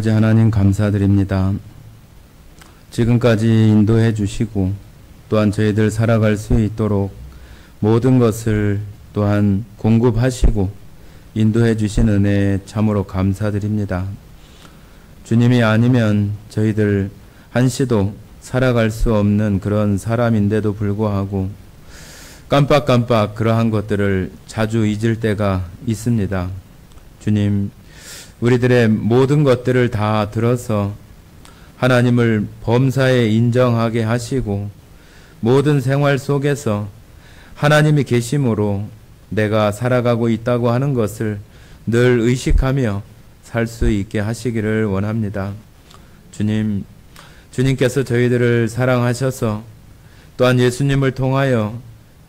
아버지 하나님 감사드립니다. 지금까지 인도해 주시고 또한 저희들 살아갈 수 있도록 모든 것을 또한 공급하시고 인도해 주신 은혜에 참으로 감사드립니다. 주님이 아니면 저희들 한시도 살아갈 수 없는 그런 사람인데도 불구하고 깜빡깜빡 그러한 것들을 자주 잊을 때가 있습니다. 주님, 우리들의 모든 것들을 다 들어서 하나님을 범사에 인정하게 하시고 모든 생활 속에서 하나님이 계심으로 내가 살아가고 있다고 하는 것을 늘 의식하며 살 수 있게 하시기를 원합니다. 주님, 주님께서 저희들을 사랑하셔서 또한 예수님을 통하여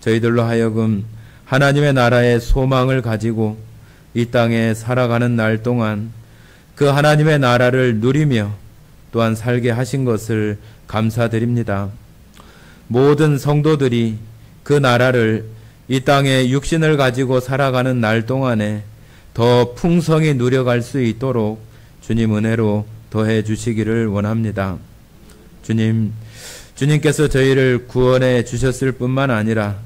저희들로 하여금 하나님의 나라의 소망을 가지고 이 땅에 살아가는 날 동안 그 하나님의 나라를 누리며 또한 살게 하신 것을 감사드립니다. 모든 성도들이 그 나라를 이 땅에 육신을 가지고 살아가는 날 동안에 더 풍성히 누려갈 수 있도록 주님 은혜로 더해 주시기를 원합니다. 주님, 주님께서 저희를 구원해 주셨을 뿐만 아니라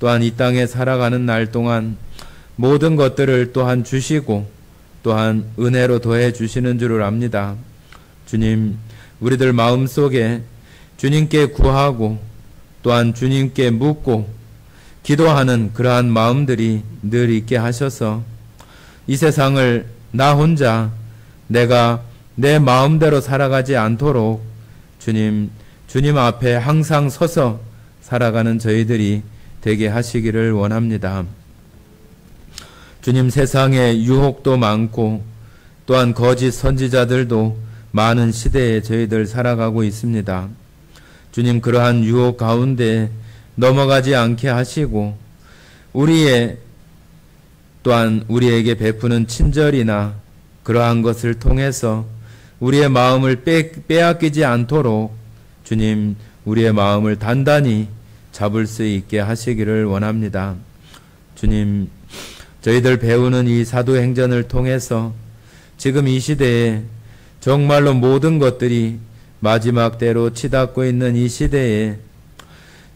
또한 이 땅에 살아가는 날 동안 모든 것들을 또한 주시고 또한 은혜로 더해 주시는 줄을 압니다. 주님, 우리들 마음속에 주님께 구하고 또한 주님께 묻고 기도하는 그러한 마음들이 늘 있게 하셔서 이 세상을 나 혼자 내가 내 마음대로 살아가지 않도록 주님 앞에 항상 서서 살아가는 저희들이 되게 하시기를 원합니다. 주님, 세상에 유혹도 많고 또한 거짓 선지자들도 많은 시대에 저희들 살아가고 있습니다. 주님, 그러한 유혹 가운데 넘어가지 않게 하시고 또한 우리에게 베푸는 친절이나 그러한 것을 통해서 우리의 마음을 빼앗기지 않도록 주님, 우리의 마음을 단단히 잡을 수 있게 하시기를 원합니다. 주님, 저희들 배우는 이 사도행전을 통해서 지금 이 시대에 정말로 모든 것들이 마지막 때로 치닫고 있는 이 시대에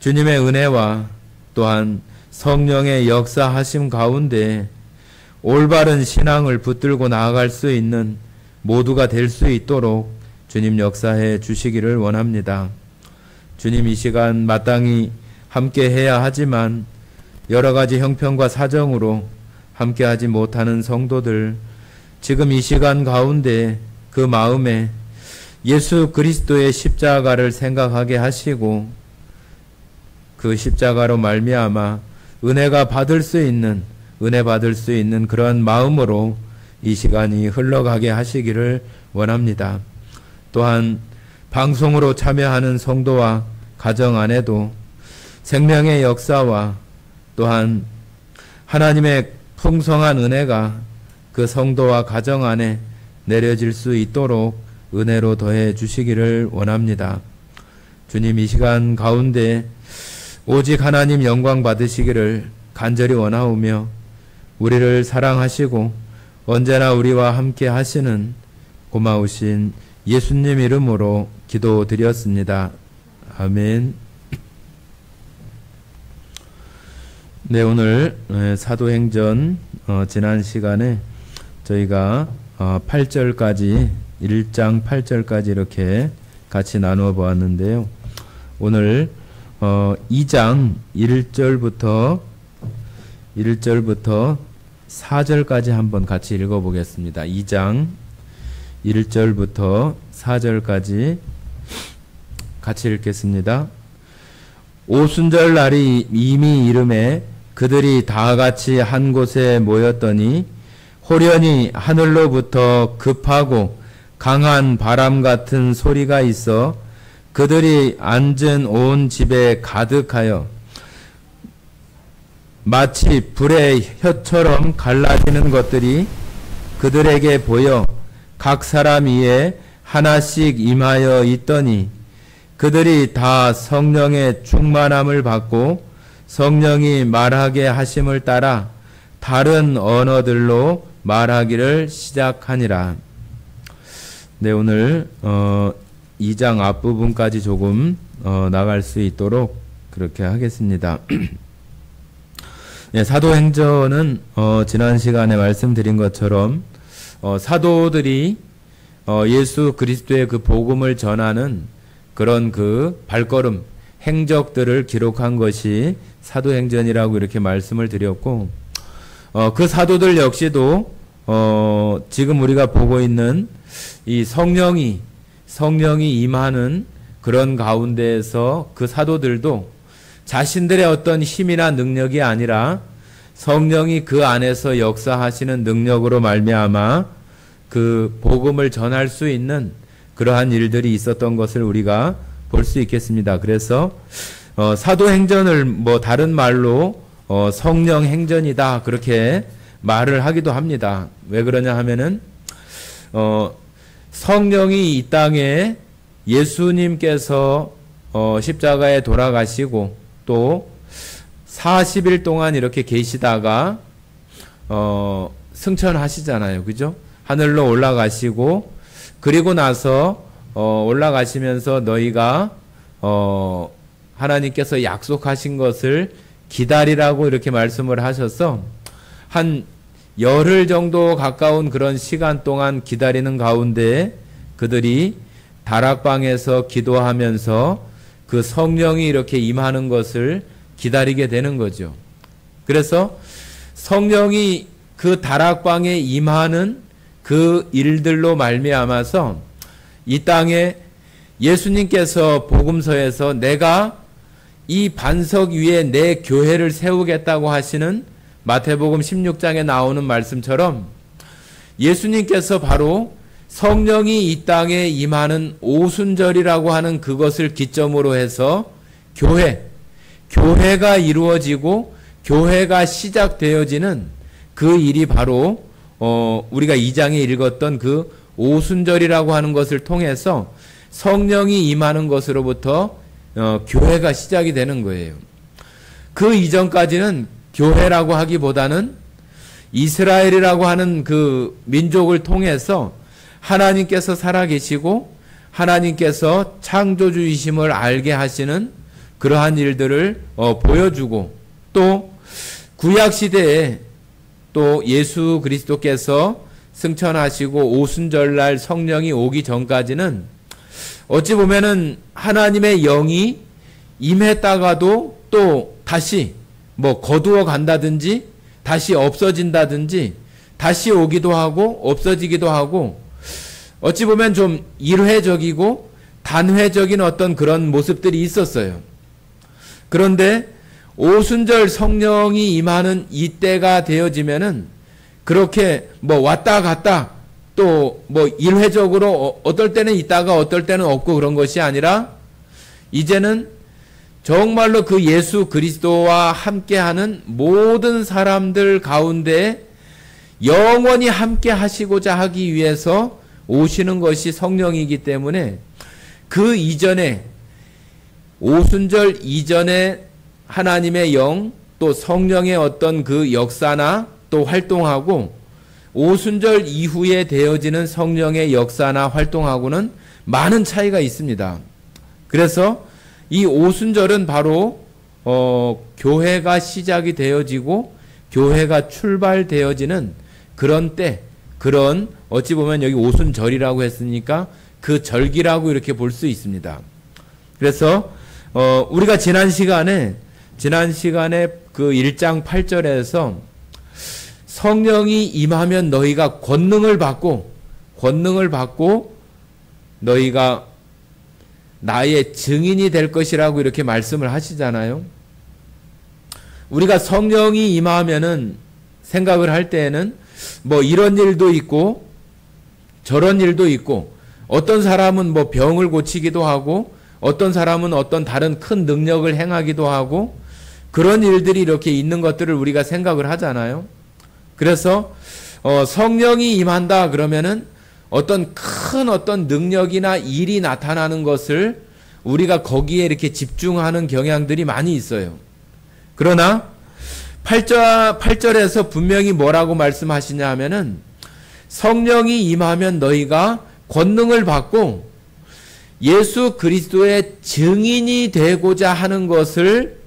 주님의 은혜와 또한 성령의 역사하심 가운데 올바른 신앙을 붙들고 나아갈 수 있는 모두가 될 수 있도록 주님 역사해 주시기를 원합니다. 주님, 이 시간 마땅히 함께 해야 하지만 여러 가지 형편과 사정으로 함께하지 못하는 성도들, 지금 이 시간 가운데 그 마음에 예수 그리스도의 십자가를 생각하게 하시고 그 십자가로 말미암아 은혜 받을 수 있는 그런 마음으로 이 시간이 흘러가게 하시기를 원합니다. 또한 방송으로 참여하는 성도와 가정 안에도 생명의 역사와 또한 하나님의 풍성한 은혜가 그 성도와 가정 안에 내려질 수 있도록 은혜로 더해 주시기를 원합니다. 주님, 이 시간 가운데 오직 하나님 영광 받으시기를 간절히 원하오며 우리를 사랑하시고 언제나 우리와 함께 하시는 고마우신 예수님 이름으로 기도드렸습니다. 아멘. 네, 오늘 사도행전 지난 시간에 저희가 8절까지 1장 8절까지 이렇게 같이 나누어 보았는데요. 오늘 2장 1절부터 4절까지 한번 같이 읽어보겠습니다. 2장 1절부터 4절까지 같이 읽겠습니다. 오순절 날이 이미 이름에 그들이 다 같이 한 곳에 모였더니 호련히 하늘로부터 급하고 강한 바람 같은 소리가 있어 그들이 앉은 온 집에 가득하여 마치 불의 혀처럼 갈라지는 것들이 그들에게 보여 각 사람 위에 하나씩 임하여 있더니 그들이 다 성령의 충만함을 받고 성령이 말하게 하심을 따라 다른 언어들로 말하기를 시작하니라. 네, 오늘 2장 앞부분까지 조금 나갈 수 있도록 그렇게 하겠습니다. 네, 사도행전은 지난 시간에 말씀드린 것처럼 사도들이 예수 그리스도의 그 복음을 전하는 그런 그 발걸음, 행적들을 기록한 것이 사도행전이라고 이렇게 말씀을 드렸고, 그 사도들 역시도 지금 우리가 보고 있는 이 성령이 임하는 그런 가운데에서 그 사도들도 자신들의 어떤 힘이나 능력이 아니라 성령이 그 안에서 역사하시는 능력으로 말미암아 그 복음을 전할 수 있는 그러한 일들이 있었던 것을 우리가 볼 수 있겠습니다. 그래서 사도행전을 뭐 다른 말로 성령 행전이다 그렇게 말을 하기도 합니다. 왜 그러냐 하면은 성령이 이 땅에 예수님께서 십자가에 돌아가시고 또 40일 동안 이렇게 계시다가 승천하시잖아요. 그죠? 하늘로 올라가시고 그리고 나서 올라가시면서 너희가 하나님께서 약속하신 것을 기다리라고 이렇게 말씀을 하셔서 한 열흘 정도 가까운 그런 시간 동안 기다리는 가운데 그들이 다락방에서 기도하면서 그 성령이 이렇게 임하는 것을 기다리게 되는 거죠. 그래서 성령이 그 다락방에 임하는 그 일들로 말미암아서 이 땅에 예수님께서 복음서에서 내가 이 반석 위에 내 교회를 세우겠다고 하시는 마태복음 16장에 나오는 말씀처럼 예수님께서 바로 성령이 이 땅에 임하는 오순절이라고 하는 그것을 기점으로 해서 교회가 이루어지고 교회가 시작되어지는 그 일이 바로 우리가 2장에 읽었던 그 오순절이라고 하는 것을 통해서 성령이 임하는 것으로부터 교회가 시작이 되는 거예요. 그 이전까지는 교회라고 하기보다는 이스라엘이라고 하는 그 민족을 통해서 하나님께서 살아계시고 하나님께서 창조주이심을 알게 하시는 그러한 일들을 보여주고 또 구약시대에 또 예수 그리스도께서 승천하시고 오순절날 성령이 오기 전까지는 어찌 보면은 하나님의 영이 임했다가도 또 다시 뭐 거두어 간다든지 다시 없어진다든지 다시 오기도 하고 없어지기도 하고 어찌 보면 좀 일회적이고 단회적인 어떤 그런 모습들이 있었어요. 그런데 오순절 성령이 임하는 이때가 되어지면은 그렇게 뭐 왔다 갔다 또 뭐 일회적으로 어떨 때는 있다가 어떨 때는 없고 그런 것이 아니라 이제는 정말로 그 예수 그리스도와 함께하는 모든 사람들 가운데 영원히 함께 하시고자 하기 위해서 오시는 것이 성령이기 때문에 그 이전에 오순절 이전에 하나님의 영 또 성령의 어떤 그 역사나 또 활동하고 오순절 이후에 되어지는 성령의 역사나 활동하고는 많은 차이가 있습니다. 그래서 이 오순절은 바로 교회가 시작이 되어지고 교회가 출발되어지는 그런 때, 그런 어찌 보면 여기 오순절이라고 했으니까 그 절기라고 이렇게 볼 수 있습니다. 그래서 우리가 지난 시간에 그 1장 8절에서 성령이 임하면 너희가 권능을 받고 너희가 나의 증인이 될 것이라고 이렇게 말씀을 하시잖아요. 우리가 성령이 임하면은 생각을 할 때에는 뭐 이런 일도 있고 저런 일도 있고 어떤 사람은 뭐 병을 고치기도 하고 어떤 사람은 어떤 다른 큰 능력을 행하기도 하고 그런 일들이 이렇게 있는 것들을 우리가 생각을 하잖아요. 그래서 성령이 임한다 그러면은 어떤 큰 어떤 능력이나 일이 나타나는 것을 우리가 거기에 이렇게 집중하는 경향들이 많이 있어요. 그러나 8절에서 분명히 뭐라고 말씀하시냐 하면은 성령이 임하면 너희가 권능을 받고 예수 그리스도의 증인이 되고자 하는 것을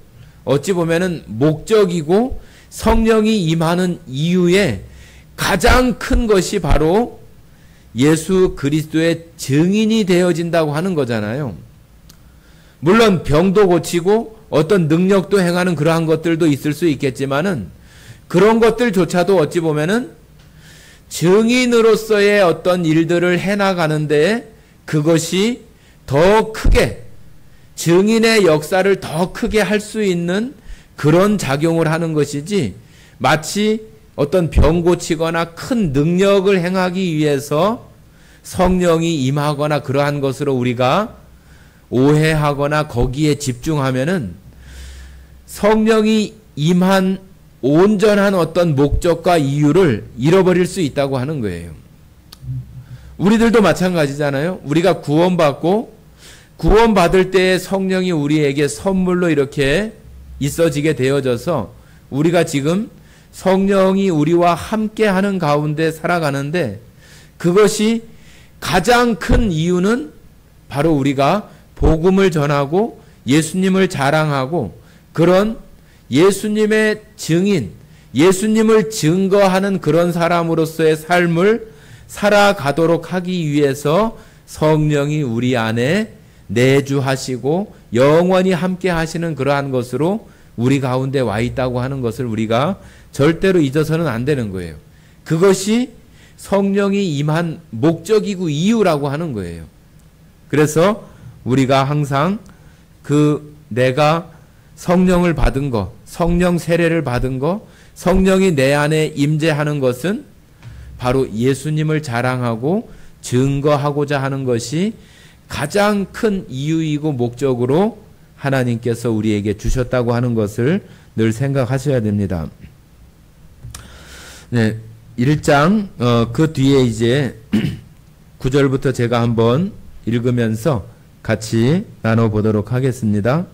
어찌 보면은 목적이고 성령이 임하는 이유의 가장 큰 것이 바로 예수 그리스도의 증인이 되어진다고 하는 거잖아요. 물론 병도 고치고 어떤 능력도 행하는 그러한 것들도 있을 수 있겠지만은 그런 것들조차도 어찌 보면은 증인으로서의 어떤 일들을 해나가는데 그것이 더 크게 증인의 역사를 더 크게 할 수 있는 그런 작용을 하는 것이지 마치 어떤 병 고치거나 큰 능력을 행하기 위해서 성령이 임하거나 그러한 것으로 우리가 오해하거나 거기에 집중하면은 성령이 임한 온전한 어떤 목적과 이유를 잃어버릴 수 있다고 하는 거예요. 우리들도 마찬가지잖아요. 우리가 구원받을 때에 성령이 우리에게 선물로 이렇게 있어지게 되어져서 우리가 지금 성령이 우리와 함께 하는 가운데 살아가는데 그것이 가장 큰 이유는 바로 우리가 복음을 전하고 예수님을 자랑하고 그런 예수님의 증인, 예수님을 증거하는 그런 사람으로서의 삶을 살아가도록 하기 위해서 성령이 우리 안에 내주하시고 영원히 함께 하시는 그러한 것으로 우리 가운데 와 있다고 하는 것을 우리가 절대로 잊어서는 안 되는 거예요. 그것이 성령이 임한 목적이고 이유라고 하는 거예요. 그래서 우리가 항상 내가 성령을 받은 거, 성령 세례를 받은 거, 성령이 내 안에 임재하는 것은 바로 예수님을 자랑하고 증거하고자 하는 것이 가장 큰 이유이고 목적으로 하나님께서 우리에게 주셨다고 하는 것을 늘 생각하셔야 됩니다. 네, 1장 그 뒤에 이제 9절부터 제가 한번 읽으면서 같이 나눠보도록 하겠습니다.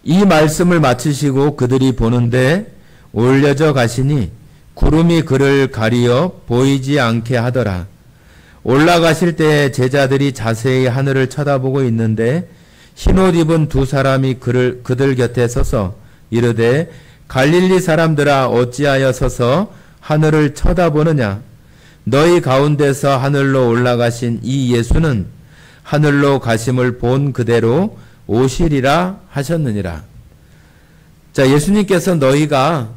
이 말씀을 마치시고 그들이 보는데 올려져 가시니 구름이 그를 가리어 보이지 않게 하더라. 올라가실 때 제자들이 자세히 하늘을 쳐다보고 있는데 흰옷 입은 두 사람이 그들 곁에 서서 이르되 갈릴리 사람들아 어찌하여 서서 하늘을 쳐다보느냐. 너희 가운데서 하늘로 올라가신 이 예수는 하늘로 가심을 본 그대로 오시리라 하셨느니라. 자, 예수님께서 너희가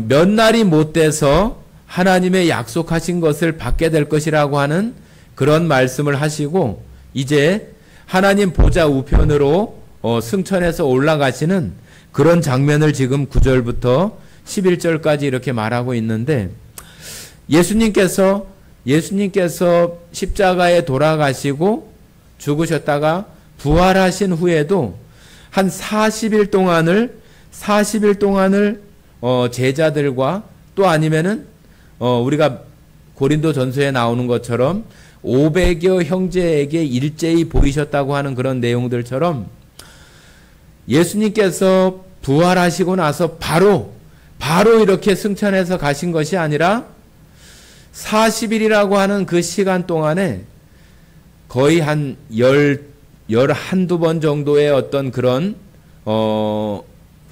몇 날이 못 돼서 하나님의 약속하신 것을 받게 될 것이라고 하는 그런 말씀을 하시고 이제 하나님 보좌 우편으로 승천해서 올라가시는 그런 장면을 지금 9절부터 11절까지 이렇게 말하고 있는데 예수님께서 십자가에 돌아가시고 죽으셨다가 부활하신 후에도 한 40일 동안을 제자들과 또 아니면은 우리가 고린도 전서에 나오는 것처럼 500여 형제에게 일제히 보이셨다고 하는 그런 내용들처럼 예수님께서 부활하시고 나서 바로 이렇게 승천해서 가신 것이 아니라 40일이라고 하는 그 시간 동안에 거의 한 11번 정도의 어떤 그런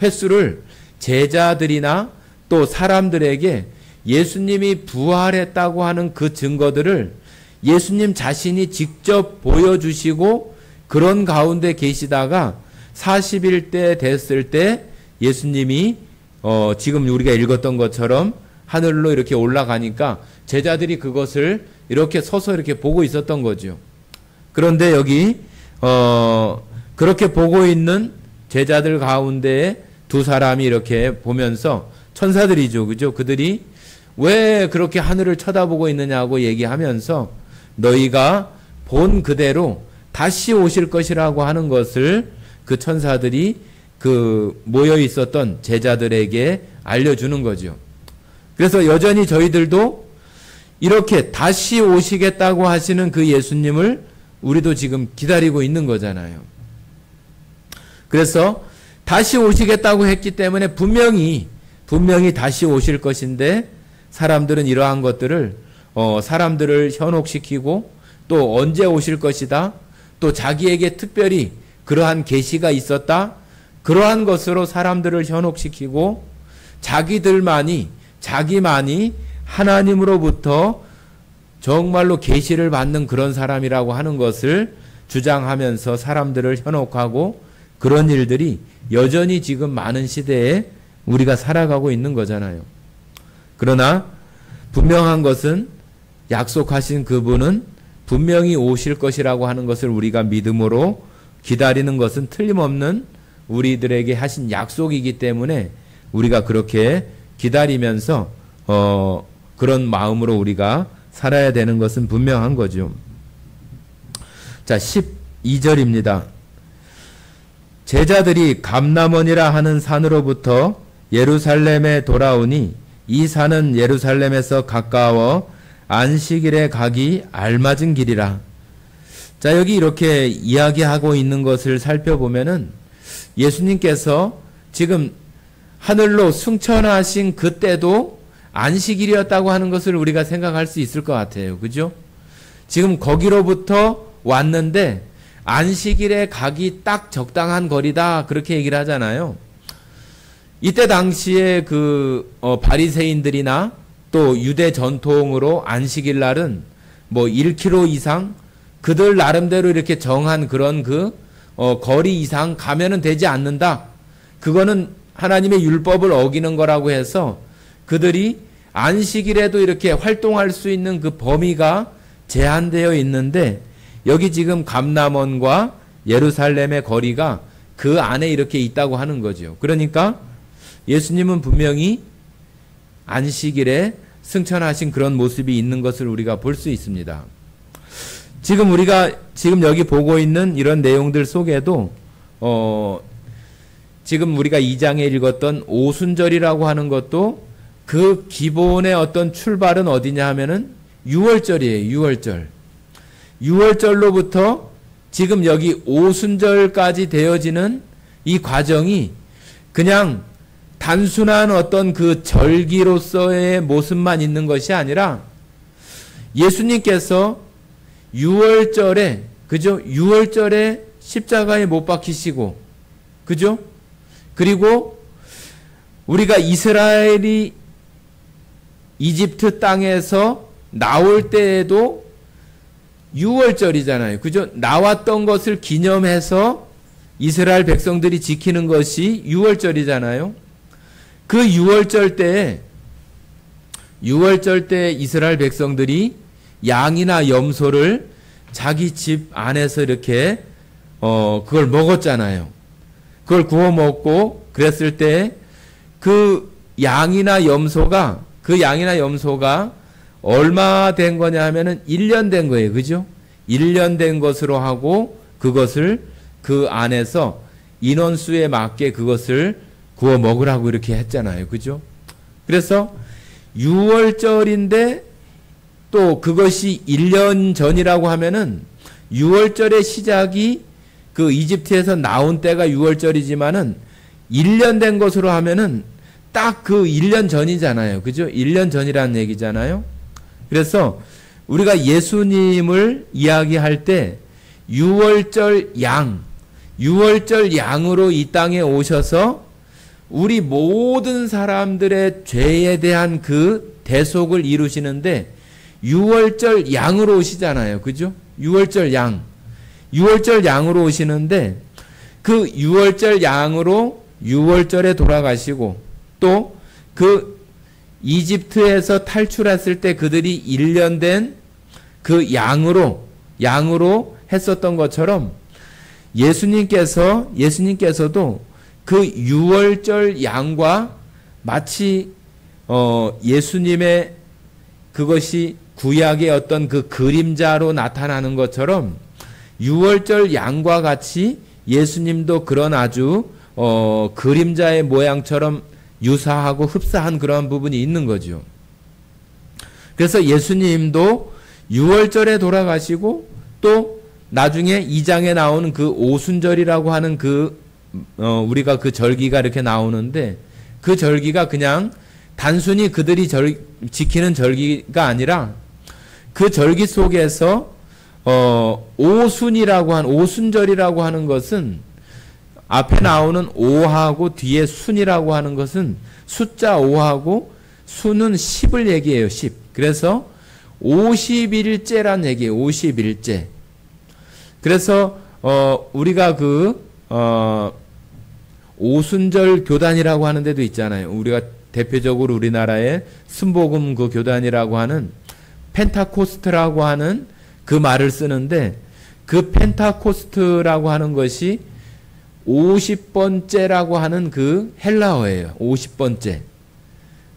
횟수를 제자들이나 또 사람들에게 예수님이 부활했다고 하는 그 증거들을 예수님 자신이 직접 보여주시고 그런 가운데 계시다가 40일 때 됐을 때 예수님이 지금 우리가 읽었던 것처럼 하늘로 이렇게 올라가니까 제자들이 그것을 이렇게 서서 이렇게 보고 있었던 거죠. 그런데 여기 그렇게 보고 있는 제자들 가운데 두 사람이 이렇게 보면서 천사들이죠. 그죠? 그들이 왜 그렇게 하늘을 쳐다보고 있느냐고 얘기하면서 너희가 본 그대로 다시 오실 것이라고 하는 것을 그 천사들이 그 모여 있었던 제자들에게 알려주는 거죠. 그래서 여전히 저희들도 이렇게 다시 오시겠다고 하시는 그 예수님을 우리도 지금 기다리고 있는 거잖아요. 그래서 다시 오시겠다고 했기 때문에 분명히 다시 오실 것인데 사람들은 이러한 것들을 사람들을 현혹시키고 또 언제 오실 것이다. 또 자기에게 특별히 그러한 계시가 있었다. 그러한 것으로 사람들을 현혹시키고 자기만이 하나님으로부터 정말로 계시를 받는 그런 사람이라고 하는 것을 주장하면서 사람들을 현혹하고 그런 일들이 여전히 지금 많은 시대에 우리가 살아가고 있는 거잖아요. 그러나 분명한 것은 약속하신 그분은 분명히 오실 것이라고 하는 것을 우리가 믿음으로 기다리는 것은 틀림없는 우리들에게 하신 약속이기 때문에 우리가 그렇게 기다리면서 그런 마음으로 우리가 살아야 되는 것은 분명한 거죠. 자, 12절입니다. 제자들이 감람원이라 하는 산으로부터 예루살렘에 돌아오니 이 산은 예루살렘에서 가까워 안식일에 가기 알맞은 길이라. 자, 여기 이렇게 이야기하고 있는 것을 살펴보면은 예수님께서 지금 하늘로 승천하신 그때도 안식일이었다고 하는 것을 우리가 생각할 수 있을 것 같아요. 그죠? 지금 거기로부터 왔는데 안식일에 가기 딱 적당한 거리다 그렇게 얘기를 하잖아요. 이때 당시에 바리새인들이나 또 유대 전통으로 안식일 날은 뭐 1km 이상 그들 나름대로 이렇게 정한 그런 거리 이상 가면은 되지 않는다. 그거는 하나님의 율법을 어기는 거라고 해서 그들이 안식일에도 이렇게 활동할 수 있는 그 범위가 제한되어 있는데 여기 지금 감람원과 예루살렘의 거리가 그 안에 이렇게 있다고 하는 거죠. 그러니까 예수님은 분명히 안식일에 승천하신 그런 모습이 있는 것을 우리가 볼 수 있습니다. 지금 우리가 지금 여기 보고 있는 이런 내용들 속에도 지금 우리가 2장에 읽었던 오순절이라고 하는 것도 그 기본의 어떤 출발은 어디냐 하면은 6월절이에요. 6월절. 6월절로부터 지금 여기 오순절까지 되어지는 이 과정이 그냥 단순한 어떤 그 절기로서의 모습만 있는 것이 아니라 예수님께서 6월절에, 그죠? 6월절에 십자가에 못 박히시고, 그죠? 그리고 우리가 이스라엘이 이집트 땅에서 나올 때에도 6월절이잖아요. 그죠? 나왔던 것을 기념해서 이스라엘 백성들이 지키는 것이 6월절이잖아요. 그 6월절 때 이스라엘 백성들이 양이나 염소를 자기 집 안에서 이렇게 그걸 먹었잖아요. 그걸 구워 먹고 그랬을 때 그 양이나 염소가 얼마 된 거냐 하면은 1년 된 거예요. 그죠? 1년 된 것으로 하고 그것을 그 안에서 인원수에 맞게 그것을 구워 먹으라고 이렇게 했잖아요. 그죠? 그래서 6월절인데 또 그것이 1년 전이라고 하면은 6월절의 시작이 그 이집트에서 나온 때가 6월절이지만은 1년 된 것으로 하면은 딱 그 1년 전이잖아요. 그죠? 1년 전이라는 얘기잖아요. 그래서 우리가 예수님을 이야기할 때 6월절 양으로 이 땅에 오셔서 우리 모든 사람들의 죄에 대한 그 대속을 이루시는데 6월절 양으로 오시잖아요. 그죠? 6월절 양으로 오시는데 그 6월절 양으로 6월절에 돌아가시고 또 그 이집트에서 탈출했을 때 그들이 1년 된 그 양으로 했었던 것처럼 예수님께서도 그 6월절 양과 마치 예수님의 그것이 구약의 어떤 그 그림자로 나타나는 것처럼 6월절 양과 같이 예수님도 그런 아주 그림자의 모양처럼 유사하고 흡사한 그런 부분이 있는 거죠. 그래서 예수님도 6월절에 돌아가시고 또 나중에 2장에 나오는 그 오순절이라고 하는 우리가 그 절기가 이렇게 나오는데 그 절기가 그냥 단순히 그들이 지키는 절기가 아니라 그 절기 속에서 오순절이라고 하는 것은 앞에 나오는 5하고 뒤에 순이라고 하는 것은 숫자 5하고 수는 10을 얘기해요. 10. 그래서 50일째란 얘기예요. 50일째. 그래서 우리가 오순절 교단이라고 하는 데도 있잖아요. 우리가 대표적으로 우리나라의 순복음 그 교단이라고 하는 펜타코스트라고 하는 그 말을 쓰는데, 그 펜타코스트라고 하는 것이 50번째라고 하는 그 헬라어예요. 50번째.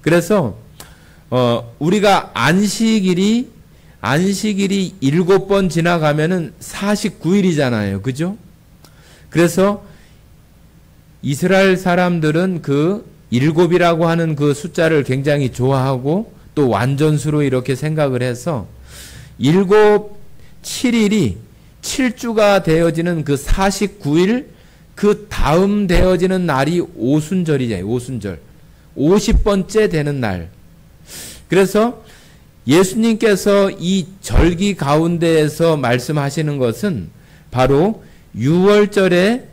그래서 우리가 안식일이 7번 지나가면은 49일이잖아요. 그죠? 그래서 이스라엘 사람들은 그 7이라고 하는 그 숫자를 굉장히 좋아하고 또 완전수로 이렇게 생각을 해서 7일이 7주가 되어지는 그 49일 그 다음 되어지는 날이 오순절이잖아요. 오순절. 50번째 되는 날. 그래서 예수님께서 이 절기 가운데에서 말씀하시는 것은 바로 6월절에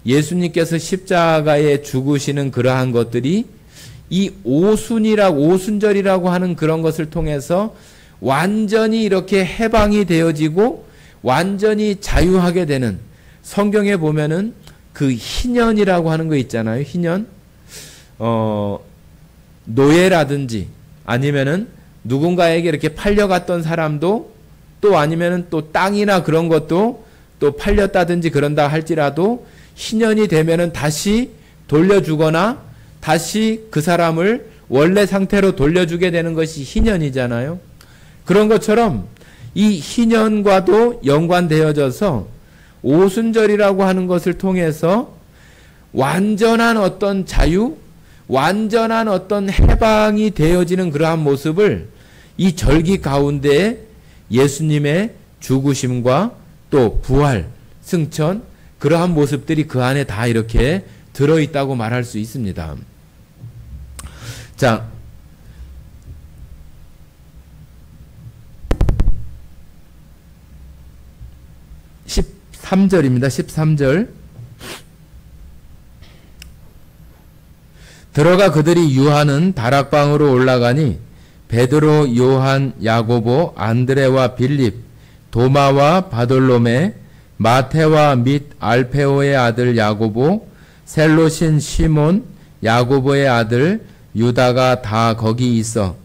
예수님께서 십자가에 죽으시는 그러한 것들이 이 오순절이라고 하는 그런 것을 통해서 완전히 이렇게 해방이 되어지고 완전히 자유하게 되는, 성경에 보면은 그 희년이라고 하는 거 있잖아요. 희년. 노예라든지 아니면은 누군가에게 이렇게 팔려갔던 사람도, 또 아니면은 또 땅이나 그런 것도 또 팔렸다든지 그런다 할지라도 희년이 되면은 다시 돌려주거나 다시 그 사람을 원래 상태로 돌려주게 되는 것이 희년이잖아요. 그런 것처럼 이 희년과도 연관되어져서 오순절이라고 하는 것을 통해서 완전한 어떤 자유, 완전한 어떤 해방이 되어지는 그러한 모습을 이 절기 가운데 예수님의 죽으심과 또 부활, 승천, 그러한 모습들이 그 안에 다 이렇게 들어있다고 말할 수 있습니다. 자, 13절입니다. 13절. 들어가 그들이 유하는 다락방으로 올라가니 베드로, 요한, 야고보, 안드레와 빌립, 도마와 바돌로메, 마테와 및 알페오의 아들 야고보, 셀롯인 시몬, 야고보의 아들 유다가 다 거기 있어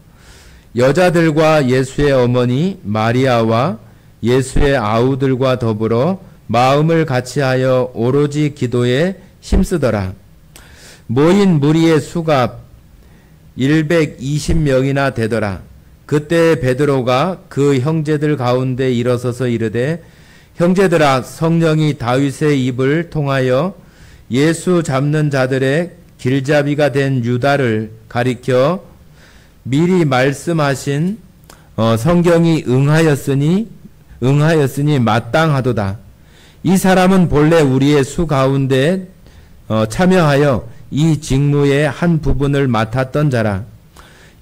여자들과 예수의 어머니 마리아와 예수의 아우들과 더불어 마음을 같이하여 오로지 기도에 힘쓰더라. 모인 무리의 수가 120명이나 되더라. 그때 베드로가 그 형제들 가운데 일어서서 이르되, 형제들아, 성령이 다윗의 입을 통하여 예수 잡는 자들의 길잡이가 된 유다를 가리켜 미리 말씀하신 성경이 응하였으니 마땅하도다. 이 사람은 본래 우리의 수 가운데 참여하여 이 직무의 한 부분을 맡았던 자라.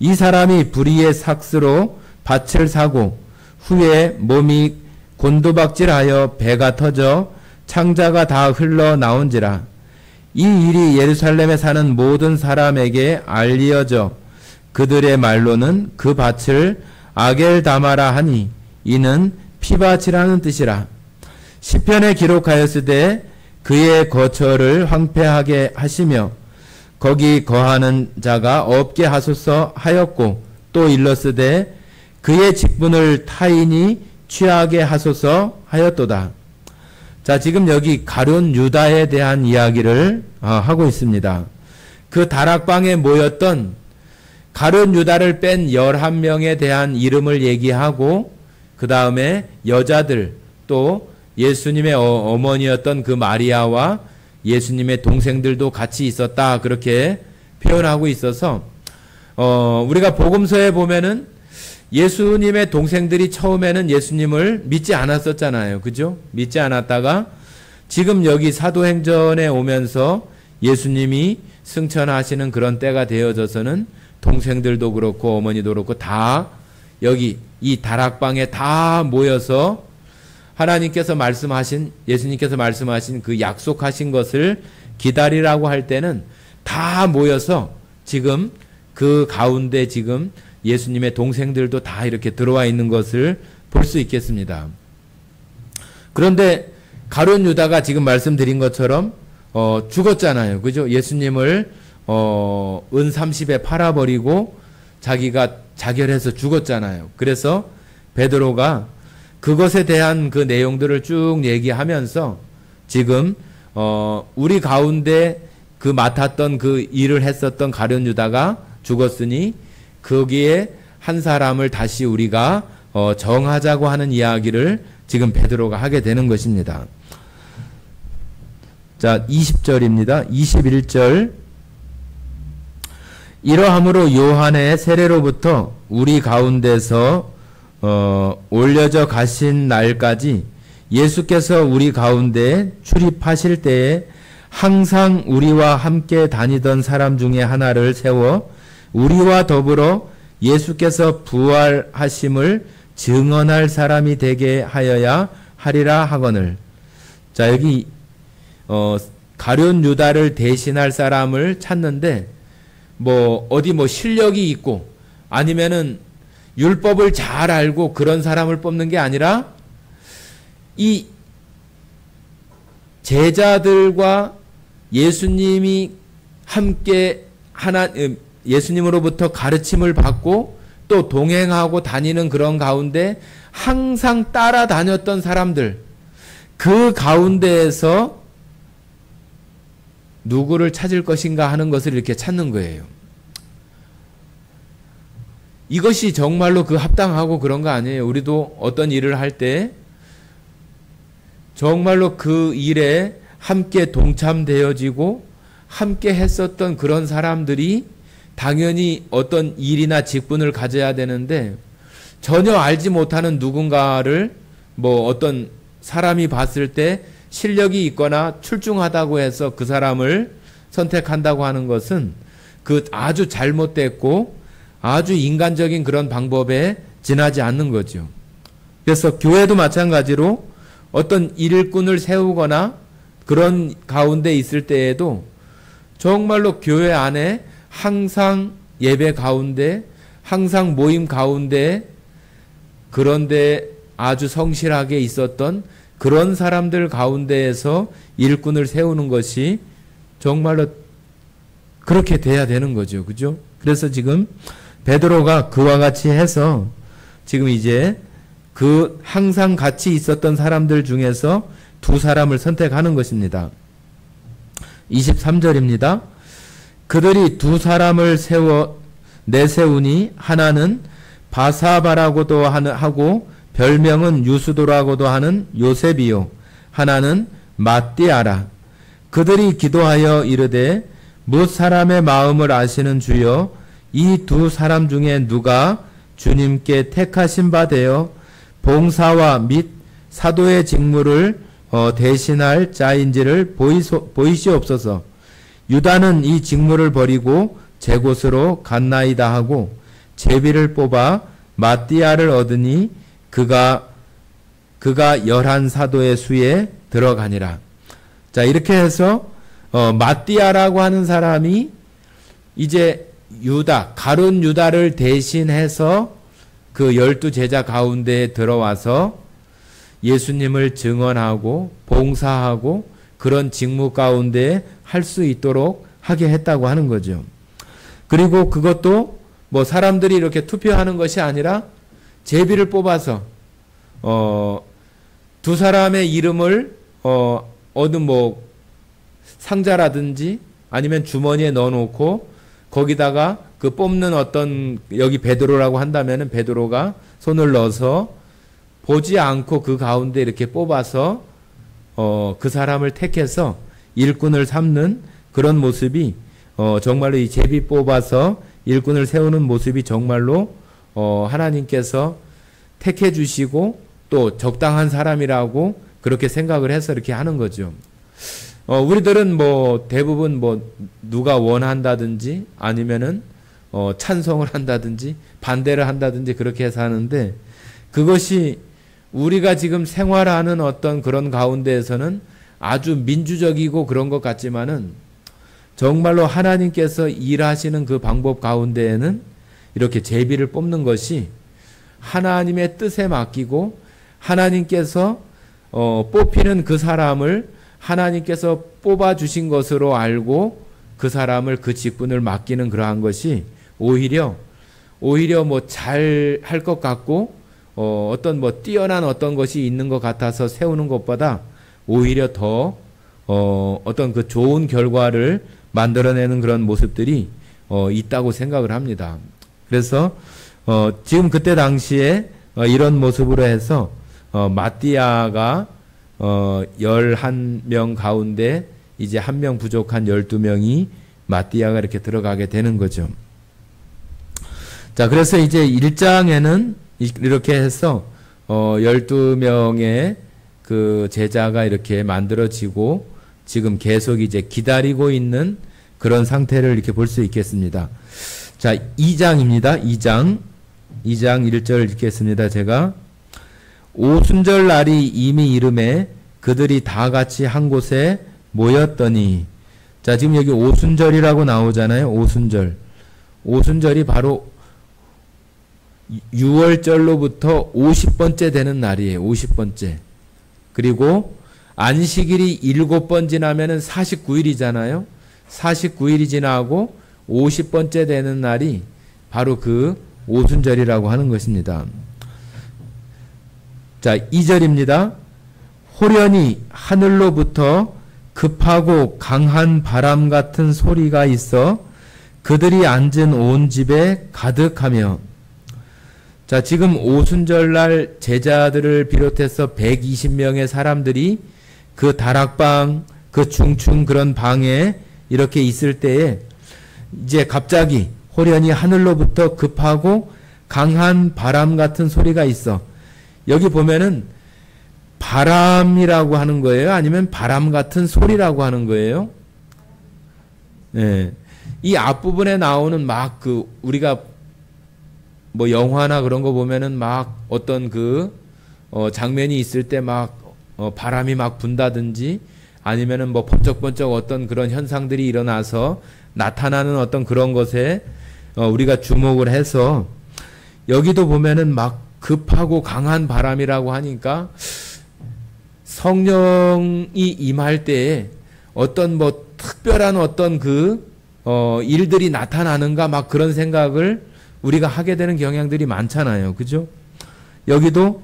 이 사람이 불의의 삭스로 밭을 사고 후에 몸이 곤두박질하여 배가 터져 창자가 다 흘러나온지라. 이 일이 예루살렘에 사는 모든 사람에게 알리어져 그들의 말로는 그 밭을 아겔다마라 하니 이는 피밭이라는 뜻이라. 시편에 기록하였으되 그의 거처를 황폐하게 하시며 거기 거하는 자가 없게 하소서 하였고, 또 일렀으되 그의 직분을 타인이 취하게 하소서 하였도다. 자, 지금 여기 가룟 유다에 대한 이야기를 하고 있습니다. 그 다락방에 모였던 가룟 유다를 뺀 11명에 대한 이름을 얘기하고, 그 다음에 여자들, 또 예수님의 어머니였던 그 마리아와 예수님의 동생들도 같이 있었다, 그렇게 표현하고 있어서 우리가 복음서에 보면은 예수님의 동생들이 처음에는 예수님을 믿지 않았었잖아요. 그죠? 믿지 않았다가 지금 여기 사도행전에 오면서 예수님이 승천하시는 그런 때가 되어져서는 동생들도 그렇고 어머니도 그렇고 다 여기 이 다락방에 다 모여서 하나님께서 말씀하신, 예수님께서 말씀하신 그 약속하신 것을 기다리라고 할 때는 다 모여서 지금 그 가운데 지금 예수님의 동생들도 다 이렇게 들어와 있는 것을 볼 수 있겠습니다. 그런데 가룟 유다가 지금 말씀드린 것처럼 죽었잖아요. 그죠? 예수님을 은 30에 팔아버리고 자기가 자결해서 죽었잖아요. 그래서 베드로가 그것에 대한 그 내용들을 쭉 얘기하면서 지금 우리 가운데 그 맡았던 그 일을 했었던 가룟 유다가 죽었으니 거기에 한 사람을 다시 우리가 정하자고 하는 이야기를 지금 베드로가 하게 되는 것입니다. 자, 20절입니다. 21절. 이러함으로 요한의 세례로부터 우리 가운데서 올려져 가신 날까지 예수께서 우리 가운데 출입하실 때에 항상 우리와 함께 다니던 사람 중에 하나를 세워 우리와 더불어 예수께서 부활하심을 증언할 사람이 되게 하여야 하리라 하거늘. 자, 여기 가룟 유다를 대신할 사람을 찾는데 어디 실력이 있고 아니면은 율법을 잘 알고 그런 사람을 뽑는 게 아니라 이 제자들과 예수님이 함께 예수님으로부터 가르침을 받고 또 동행하고 다니는 그런 가운데 항상 따라다녔던 사람들, 그 가운데에서 누구를 찾을 것인가 하는 것을 이렇게 찾는 거예요. 이것이 정말로 그 합당하고 그런 거 아니에요. 우리도 어떤 일을 할 때 정말로 그 일에 함께 동참되어지고 함께 했었던 그런 사람들이 당연히 어떤 일이나 직분을 가져야 되는데 전혀 알지 못하는 누군가를 어떤 사람이 봤을 때 실력이 있거나 출중하다고 해서 그 사람을 선택한다고 하는 것은 그 아주 잘못됐고 아주 인간적인 그런 방법에 지나지 않는 거죠. 그래서 교회도 마찬가지로 어떤 일꾼을 세우거나 그런 가운데 있을 때에도 정말로 교회 안에 항상 예배 가운데 항상 모임 가운데 그런데 아주 성실하게 있었던 그런 사람들 가운데에서 일꾼을 세우는 것이 정말로 그렇게 돼야 되는 거죠. 그죠? 그래서 지금 베드로가 그와 같이 해서 지금 이제 그 항상 같이 있었던 사람들 중에서 두 사람을 선택하는 것입니다. 23절입니다. 그들이 두 사람을 내세우니 하나는 바사바라고도 하고 별명은 유수도라고도 하는 요셉이요 하나는 마띠아라. 그들이 기도하여 이르되 뭇 사람의 마음을 아시는 주여 이 두 사람 중에 누가 주님께 택하신 바 되어 봉사와 및 사도의 직무를 대신할 자인지를 보이시옵소서. 유다는 이 직무를 버리고 제 곳으로 갔나이다 하고 제비를 뽑아 마띠아를 얻으니 그가 11 사도의 수에 들어가니라. 자, 이렇게 해서 마띠아라고 하는 사람이 이제 가룟 유다를 대신해서 그 12 제자 가운데에 들어와서 예수님을 증언하고 봉사하고 그런 직무 가운데 할 수 있도록 하게 했다고 하는 거죠. 그리고 그것도 사람들이 이렇게 투표하는 것이 아니라 제비를 뽑아서 두 사람의 이름을 어느 상자라든지 아니면 주머니에 넣어놓고 거기다가 그 뽑는 어떤 여기 베드로라고 한다면은 베드로가 손을 넣어서 보지 않고 그 가운데 이렇게 뽑아서 그 사람을 택해서 일꾼을 삼는 그런 모습이 정말로 이 제비 뽑아서 일꾼을 세우는 모습이 정말로 하나님께서 택해 주시고 또 적당한 사람이라고 그렇게 생각을 해서 이렇게 하는 거죠. 우리들은 대부분 누가 원한다든지 아니면은 찬송을 한다든지 반대를 한다든지 그렇게 해서 하는데, 그것이 우리가 지금 생활하는 어떤 그런 가운데에서는 아주 민주적이고 그런 것 같지만은 정말로 하나님께서 일하시는 그 방법 가운데에는 이렇게 제비를 뽑는 것이 하나님의 뜻에 맡기고 하나님께서 뽑히는 그 사람을 하나님께서 뽑아주신 것으로 알고 그 사람을 그 직분을 맡기는 그러한 것이 오히려 뭐 잘 할 것 같고 어떤 뭐 뛰어난 어떤 것이 있는 것 같아서 세우는 것보다 오히려 더 어떤 그 좋은 결과를 만들어내는 그런 모습들이 있다고 생각을 합니다. 그래서 지금 그때 당시에 이런 모습으로 해서 마띠아가 11명 가운데 이제 1명 부족한 12명이 마띠아가 이렇게 들어가게 되는 거죠. 자, 그래서 이제 1장에는 이렇게 해서 12명의 그 제자가 이렇게 만들어지고 지금 계속 이제 기다리고 있는 그런 상태를 이렇게 볼 수 있겠습니다. 자, 2장입니다. 2장 1절 읽겠습니다. 제가 오순절 날이 이미 이름에 그들이 다 같이 한 곳에 모였더니, 자, 지금 여기 오순절이라고 나오잖아요. 오순절이 바로 6월절로부터 50번째 되는 날이에요. 50번째. 그리고 안식일이 7번 지나면은 49일이잖아요. 49일이 지나고 50번째 되는 날이 바로 그 오순절이라고 하는 것입니다. 자, 2절입니다. 호련히 하늘로부터 급하고 강한 바람 같은 소리가 있어 그들이 앉은 온 집에 가득하며, 자, 지금 오순절날 제자들을 비롯해서 120명의 사람들이 그 다락방, 그 중충 그런 방에 이렇게 있을 때에 이제 갑자기 호련히 하늘로부터 급하고 강한 바람 같은 소리가 있어. 여기 보면은 바람이라고 하는 거예요? 아니면 바람 같은 소리라고 하는 거예요? 예. 이 앞부분에 나오는 막 그 우리가 뭐 영화나 그런 거 보면은 막 어떤 그 장면이 있을 때 막 바람이 막 분다든지 아니면은 뭐 번쩍번쩍 어떤 그런 현상들이 일어나서 나타나는 어떤 그런 것에 우리가 주목을 해서, 여기도 보면은 막 급하고 강한 바람이라고 하니까 성령이 임할 때에 어떤 뭐 특별한 어떤 그 일들이 나타나는가 막 그런 생각을 우리가 하게 되는 경향들이 많잖아요. 그죠? 여기도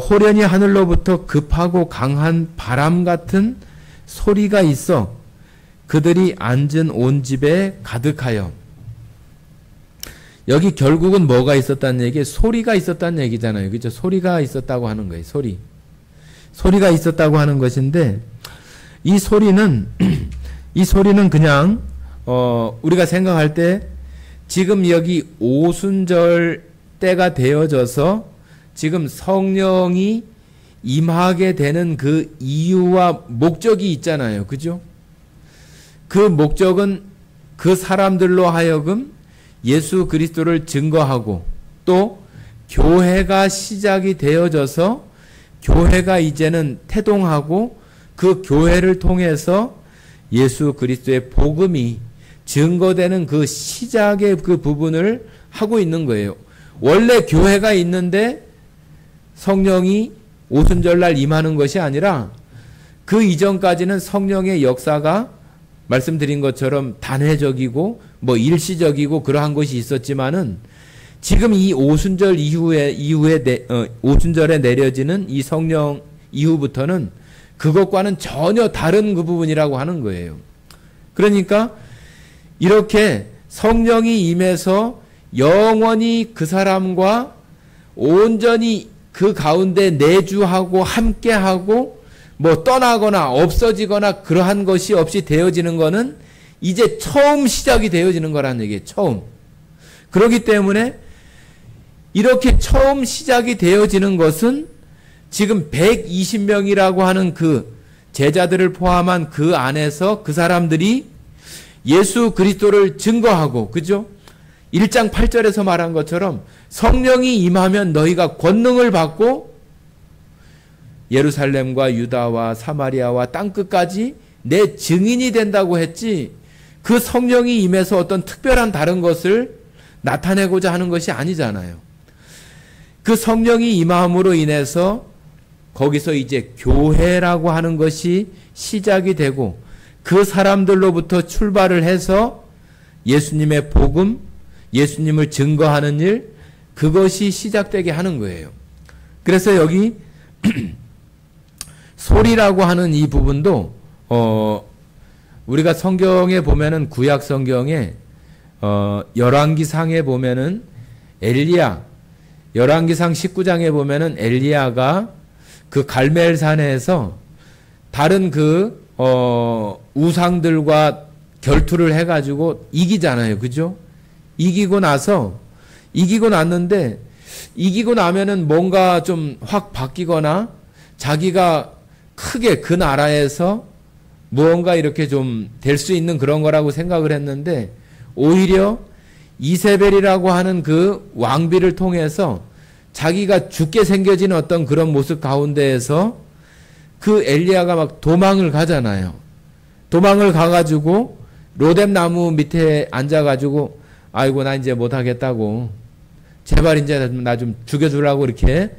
호련히 하늘로부터 급하고 강한 바람 같은 소리가 있어 그들이 앉은 온 집에 가득하여. 여기 결국은 뭐가 있었다는 얘기에 소리가 있었다는 얘기잖아요. 그죠? 소리가 있었다고 하는 거예요. 소리가 있었다고 하는 것인데, 이 소리는 그냥 우리가 생각할 때 지금 여기 오순절 때가 되어져서 지금 성령이 임하게 되는 그 이유와 목적이 있잖아요. 그죠? 그 목적은 그 사람들로 하여금 예수 그리스도를 증거하고 또 교회가 시작이 되어져서 교회가 이제는 태동하고 그 교회를 통해서 예수 그리스도의 복음이 증거되는 그 시작의 그 부분을 하고 있는 거예요. 원래 교회가 있는데 성령이 오순절날 임하는 것이 아니라 그 이전까지는 성령의 역사가 말씀드린 것처럼 단회적이고 뭐 일시적이고 그러한 것이 있었지만은 지금 이 오순절 오순절에 내려지는 이 성령 이후부터는 그것과는 전혀 다른 그 부분이라고 하는 거예요. 그러니까 이렇게 성령이 임해서 영원히 그 사람과 온전히 그 가운데 내주하고 함께하고 뭐 떠나거나 없어지거나 그러한 것이 없이 되어지는 것은 이제 처음 시작이 되어지는 거라는 얘기예요. 처음. 그렇기 때문에 이렇게 처음 시작이 되어지는 것은 지금 120명이라고 하는 그 제자들을 포함한 그 안에서 그 사람들이 예수 그리스도를 증거하고, 그죠? 1장 8절에서 말한 것처럼 성령이 임하면 너희가 권능을 받고 예루살렘과 유다와 사마리아와 땅끝까지 내 증인이 된다고 했지, 그 성령이 임해서 어떤 특별한 다른 것을 나타내고자 하는 것이 아니잖아요. 그 성령이 임함으로 인해서 거기서 이제 교회라고 하는 것이 시작이 되고 그 사람들로부터 출발을 해서 예수님의 복음, 예수님을 증거하는 일, 그것이 시작되게 하는 거예요. 그래서 여기 소리라고 하는 이 부분도 우리가 성경에 보면은 구약 성경에 열왕기상에 보면은 엘리야, 열왕기상 19장에 보면은 엘리야가 그 갈멜산에서 다른 그 우상들과 결투를 해가지고 이기잖아요, 그죠? 이기고 났는데 이기고 나면은 뭔가 좀 확 바뀌거나 자기가 크게 그 나라에서 무언가 이렇게 좀 될 수 있는 그런 거라고 생각을 했는데, 오히려 이세벨이라고 하는 그 왕비를 통해서 자기가 죽게 생겨진 어떤 그런 모습 가운데에서 그 엘리야가 막 도망을 가잖아요. 도망을 가가지고 로뎀 나무 밑에 앉아가지고 아이고 나 이제 못하겠다고 제발 이제 나 좀 죽여주라고 이렇게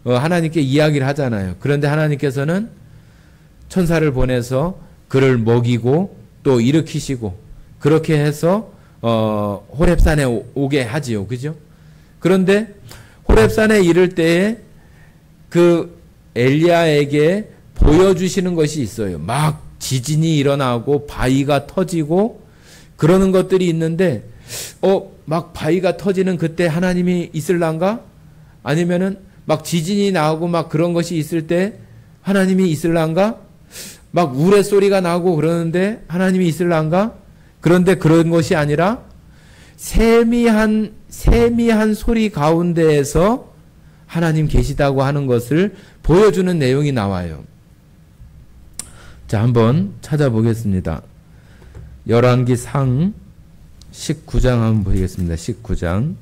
하나님께 이야기를 하잖아요. 그런데 하나님께서는 천사를 보내서 그를 먹이고 또 일으키시고 그렇게 해서 호렙산에 오게 하지요. 그죠? 그런데 호렙산에 이를 때에 그 엘리야에게 보여주시는 것이 있어요. 막 지진이 일어나고 바위가 터지고 그러는 것들이 있는데 막 바위가 터지는 그때 하나님이 있을란가? 아니면은 막 지진이 나오고 막 그런 것이 있을 때 하나님이 있을란가? 막 우레소리가 나고 그러는데 하나님이 있을란가? 그런데 그런 것이 아니라 세미한 소리 가운데에서 하나님 계시다고 하는 것을 보여주는 내용이 나와요. 자, 한번 찾아보겠습니다. 열왕기상 19장 한번 보겠습니다. 19장.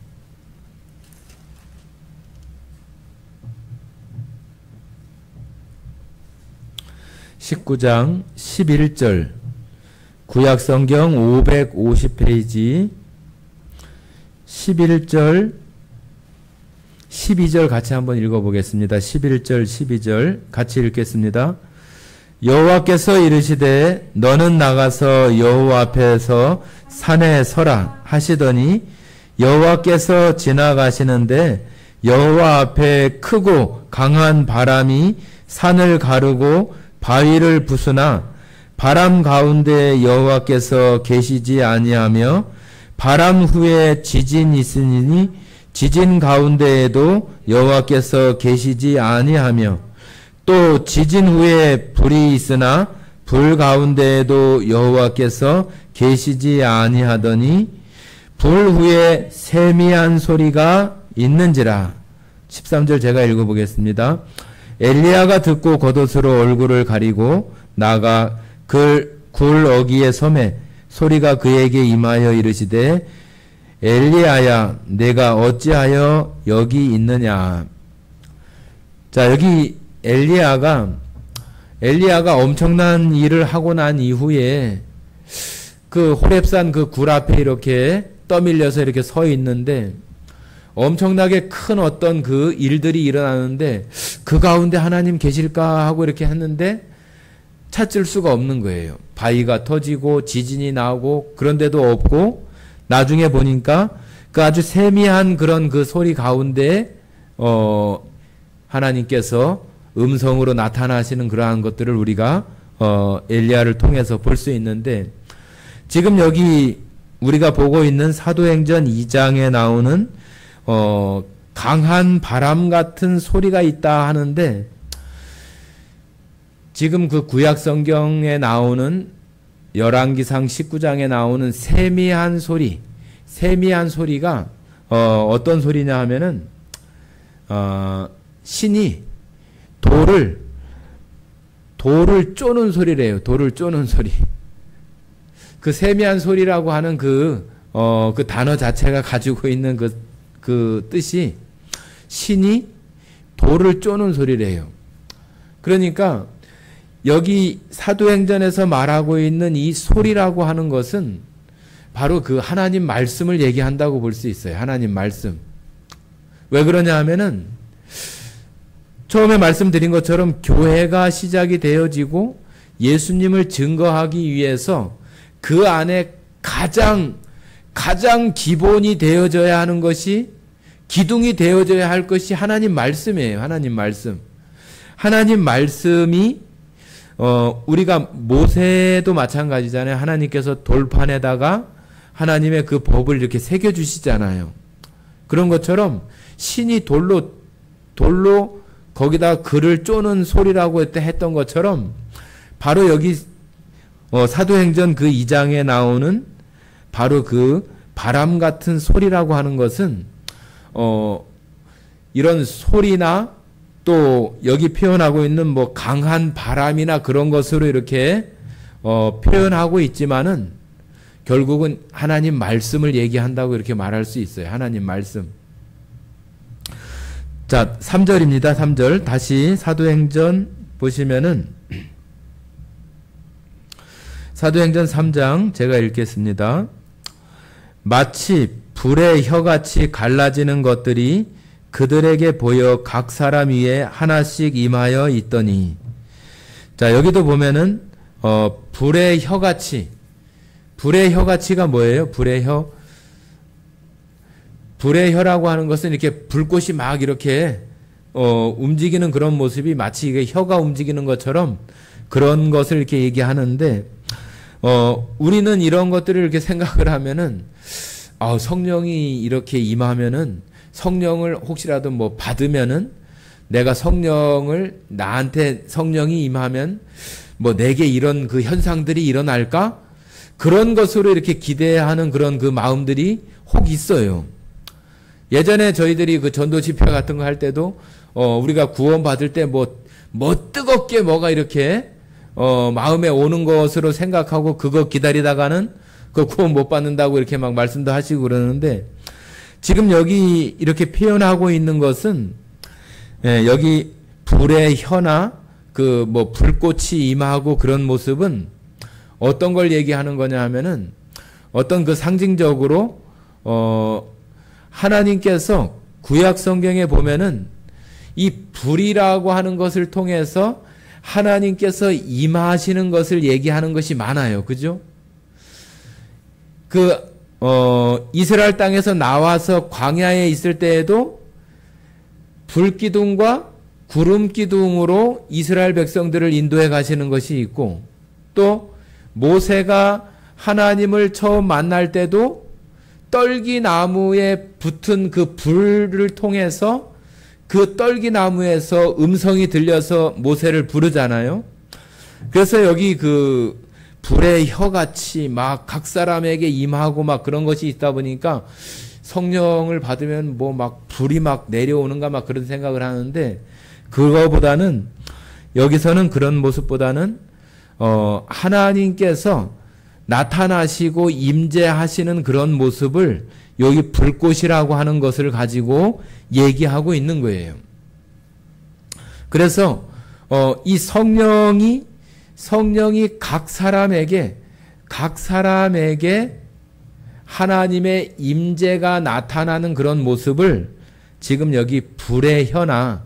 (19장) 11절 구약성경 550페이지 11절 12절 같이 한번 읽어보겠습니다. 11절 12절 같이 읽겠습니다. 여호와께서 이르시되 너는 나가서 여호와 앞에서 산에 서라 하시더니 여호와께서 지나가시는데 여호와 앞에 크고 강한 바람이 산을 가르고 바위를 부수나 바람 가운데 여호와께서 계시지 아니하며 바람 후에 지진이 있으니 지진 가운데에도 여호와께서 계시지 아니하며 또 지진 후에 불이 있으나 불 가운데에도 여호와께서 계시지 아니하더니 불 후에 세미한 소리가 있는지라. 13절 제가 읽어보겠습니다. 엘리야가 듣고 겉옷으로 얼굴을 가리고 나가 굴 어귀에 섬에 소리가 그에게 임하여 이르시되 엘리야야 내가 어찌하여 여기 있느냐. 자, 여기 엘리야가 엄청난 일을 하고 난 이후에 그 호렙산 그 굴 앞에 이렇게 떠밀려서 이렇게 서 있는데 엄청나게 큰 어떤 그 일들이 일어나는데 그 가운데 하나님 계실까 하고 이렇게 했는데 찾을 수가 없는 거예요. 바위가 터지고 지진이 나오고 그런데도 없고 나중에 보니까 그 아주 세미한 그런 그 소리 가운데 하나님께서 음성으로 나타나시는 그러한 것들을 우리가 엘리야를 통해서 볼 수 있는데, 지금 여기 우리가 보고 있는 사도행전 2장에 나오는 강한 바람 같은 소리가 있다 하는데, 지금 그 구약 성경에 나오는 열왕기상 19장에 나오는 세미한 소리가 어떤 소리냐 하면은 신이 돌을 쪼는 소리래요. 돌을 쪼는 소리. 그 세미한 소리라고 하는 그 그 단어 자체가 가지고 있는 그 뜻이 신이 돌을 쪼는 소리래요. 그러니까 여기 사도행전에서 말하고 있는 이 소리라고 하는 것은 바로 그 하나님 말씀을 얘기한다고 볼 수 있어요. 하나님 말씀. 왜 그러냐 하면은 처음에 말씀드린 것처럼 교회가 시작이 되어지고 예수님을 증거하기 위해서 그 안에 가장 기본이 되어져야 하는 것이, 기둥이 되어져야 할 것이 하나님 말씀이에요. 하나님 말씀. 하나님 말씀이 우리가 모세도 마찬가지잖아요. 하나님께서 돌판에다가 하나님의 그 법을 이렇게 새겨주시잖아요. 그런 것처럼 신이 돌로 거기다 글을 쪼는 소리라고 했던 것처럼 바로 여기 사도행전 그 2장에 나오는 바로 그 바람 같은 소리라고 하는 것은 이런 소리나 또 여기 표현하고 있는 뭐 강한 바람이나 그런 것으로 이렇게 표현하고 있지만은 결국은 하나님 말씀을 얘기한다고 이렇게 말할 수 있어요. 하나님 말씀. 자, 3절입니다. 3절. 다시 사도행전 보시면은 사도행전 3장 제가 읽겠습니다. 마치 불의 혀같이 갈라지는 것들이 그들에게 보여 각 사람 위에 하나씩 임하여 있더니. 자, 여기도 보면은 불의 혀같이. 불의 혀같이가 뭐예요? 불의 혀. 불의 혀라고 하는 것은 이렇게 불꽃이 막 이렇게 움직이는 그런 모습이 마치 이게 혀가 움직이는 것처럼 그런 것을 이렇게 얘기하는데, 우리는 이런 것들을 이렇게 생각을 하면은 성령이 이렇게 임하면은, 성령을 혹시라도 뭐 받으면은, 내가 나한테 성령이 임하면 뭐 내게 이런 그 현상들이 일어날까? 그런 것으로 이렇게 기대하는 그런 그 마음들이 혹 있어요. 예전에 저희들이 그 전도 집회 같은 거 할 때도 우리가 구원 받을 때 뭐 뜨겁게 뭐가 이렇게 마음에 오는 것으로 생각하고 그거 기다리다가는 그 구원 못 받는다고 이렇게 막 말씀도 하시고 그러는데, 지금 여기 이렇게 표현하고 있는 것은 여기 불의 혀나 그 뭐 불꽃이 임하고 그런 모습은 어떤 걸 얘기하는 거냐 하면은 어떤 그 상징적으로 하나님께서 구약 성경에 보면은 이 불이라고 하는 것을 통해서 하나님께서 임하시는 것을 얘기하는 것이 많아요. 그죠? 이스라엘 땅에서 나와서 광야에 있을 때에도 불기둥과 구름기둥으로 이스라엘 백성들을 인도해 가시는 것이 있고, 또 모세가 하나님을 처음 만날 때도 떨기나무에 붙은 그 불을 통해서 그 떨기나무에서 음성이 들려서 모세를 부르잖아요. 그래서 여기 그 불의 혀같이 막 각 사람에게 임하고 막 그런 것이 있다 보니까 성령을 받으면 뭐 막 불이 막 내려오는가 막 그런 생각을 하는데, 그거보다는 여기서는 그런 모습보다는 하나님께서 나타나시고 임재하시는 그런 모습을 여기 불꽃이라고 하는 것을 가지고 얘기하고 있는 거예요. 그래서 이 성령이 각 사람에게 하나님의 임재가 나타나는 그런 모습을 지금 여기 불의 혀나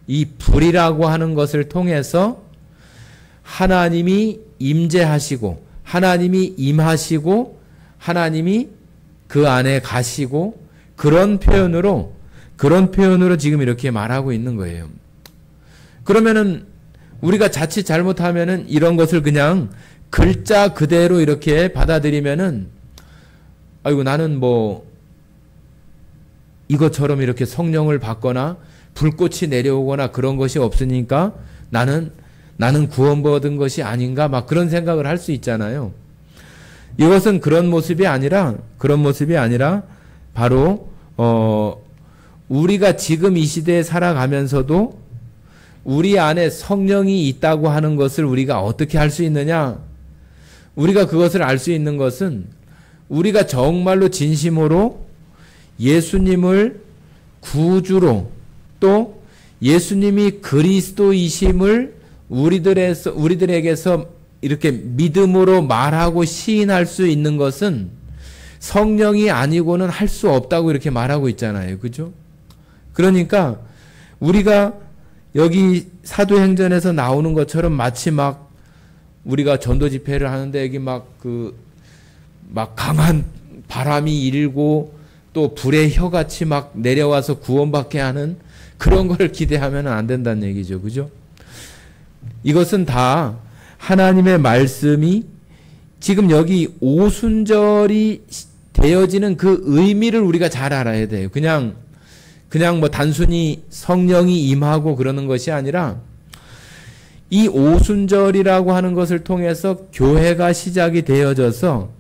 이 불이라고 하는 것을 통해서 하나님이 임재하시고 하나님이 임하시고 하나님이 그 안에 가시고 그런 표현으로 지금 이렇게 말하고 있는 거예요. 그러면은 우리가 자칫 잘못하면은 이런 것을 그냥 글자 그대로 이렇게 받아들이면은, 아이고 나는 뭐 이것처럼 이렇게 성령을 받거나 불꽃이 내려오거나 그런 것이 없으니까 나는 구원받은 것이 아닌가 막 그런 생각을 할 수 있잖아요. 이것은 그런 모습이 아니라 바로 우리가 지금 이 시대에 살아가면서도 우리 안에 성령이 있다고 하는 것을 우리가 어떻게 할 수 있느냐? 우리가 그것을 알 수 있는 것은 우리가 정말로 진심으로 예수님을 구주로 또 예수님이 그리스도이심을 우리들에게서 이렇게 믿음으로 말하고 시인할 수 있는 것은 성령이 아니고는 할 수 없다고 이렇게 말하고 있잖아요. 그죠? 그러니까 우리가 여기 사도행전에서 나오는 것처럼 마치 막 우리가 전도 집회를 하는데 여기 막 강한 바람이 일고 또 불의 혀같이 막 내려와서 구원받게 하는 그런 걸 기대하면 안 된다는 얘기죠. 그죠? 이것은 다 하나님의 말씀이 지금 여기 오순절이 되어지는 그 의미를 우리가 잘 알아야 돼요. 그냥 뭐 단순히 성령이 임하고 그러는 것이 아니라 이 오순절이라고 하는 것을 통해서 교회가 시작이 되어져서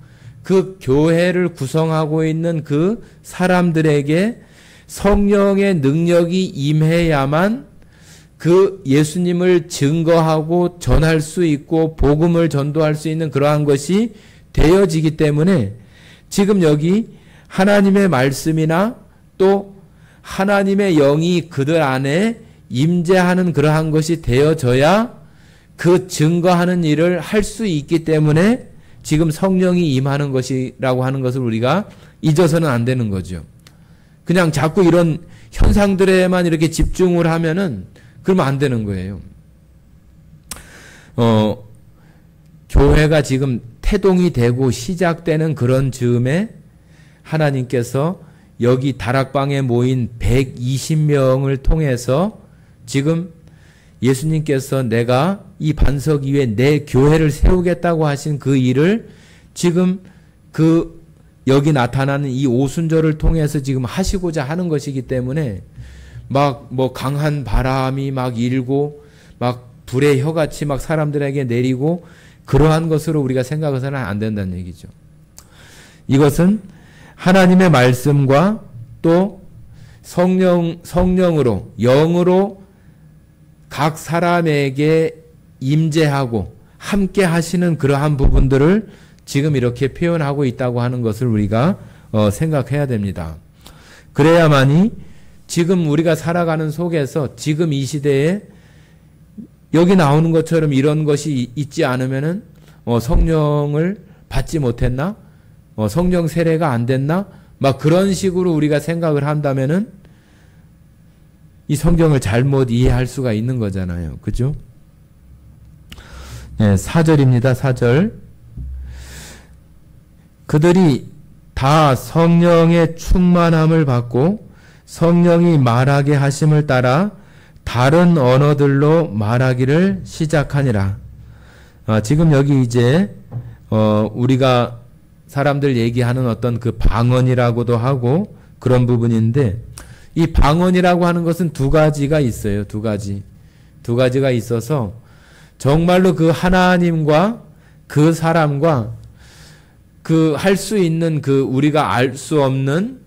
그 교회를 구성하고 있는 그 사람들에게 성령의 능력이 임해야만 그 예수님을 증거하고 전할 수 있고 복음을 전도할 수 있는 그러한 것이 되어지기 때문에 지금 여기 하나님의 말씀이나 또 하나님의 영이 그들 안에 임재하는 그러한 것이 되어져야 그 증거하는 일을 할 수 있기 때문에 지금 성령이 임하는 것이라고 하는 것을 우리가 잊어서는 안 되는 거죠. 그냥 자꾸 이런 현상들에만 이렇게 집중을 하면은 그러면 안 되는 거예요. 교회가 지금 태동이 되고 시작되는 그런 즈음에 하나님께서 여기 다락방에 모인 120명을 통해서 지금 예수님께서 내가 이 반석 위에 내 교회를 세우겠다고 하신 그 일을 지금 여기 나타나는 이 오순절을 통해서 지금 하시고자 하는 것이기 때문에 막 뭐 강한 바람이 막 일고 막 불의 혀같이 막 사람들에게 내리고 그러한 것으로 우리가 생각해서는 안 된다는 얘기죠. 이것은 하나님의 말씀과 또 성령으로 영으로 각 사람에게 임재하고 함께 하시는 그러한 부분들을 지금 이렇게 표현하고 있다고 하는 것을 우리가 생각해야 됩니다. 그래야만이 지금 우리가 살아가는 속에서 지금 이 시대에 여기 나오는 것처럼 이런 것이 있지 않으면은 성령을 받지 못했나? 성령 세례가 안 됐나? 막 그런 식으로 우리가 생각을 한다면은 이 성경을 잘못 이해할 수가 있는 거잖아요. 그죠? 네, 4절입니다. 4절. 그들이 다 성령의 충만함을 받고 성령이 말하게 하심을 따라 다른 언어들로 말하기를 시작하니라. 지금 여기 이제 우리가 사람들 얘기하는 어떤 그 방언이라고도 하고 그런 부분인데 이 방언이라고 하는 것은 두 가지가 있어요. 두 가지가 있어서 정말로 그 하나님과 그 사람과 그 할 수 있는 그 우리가 알 수 없는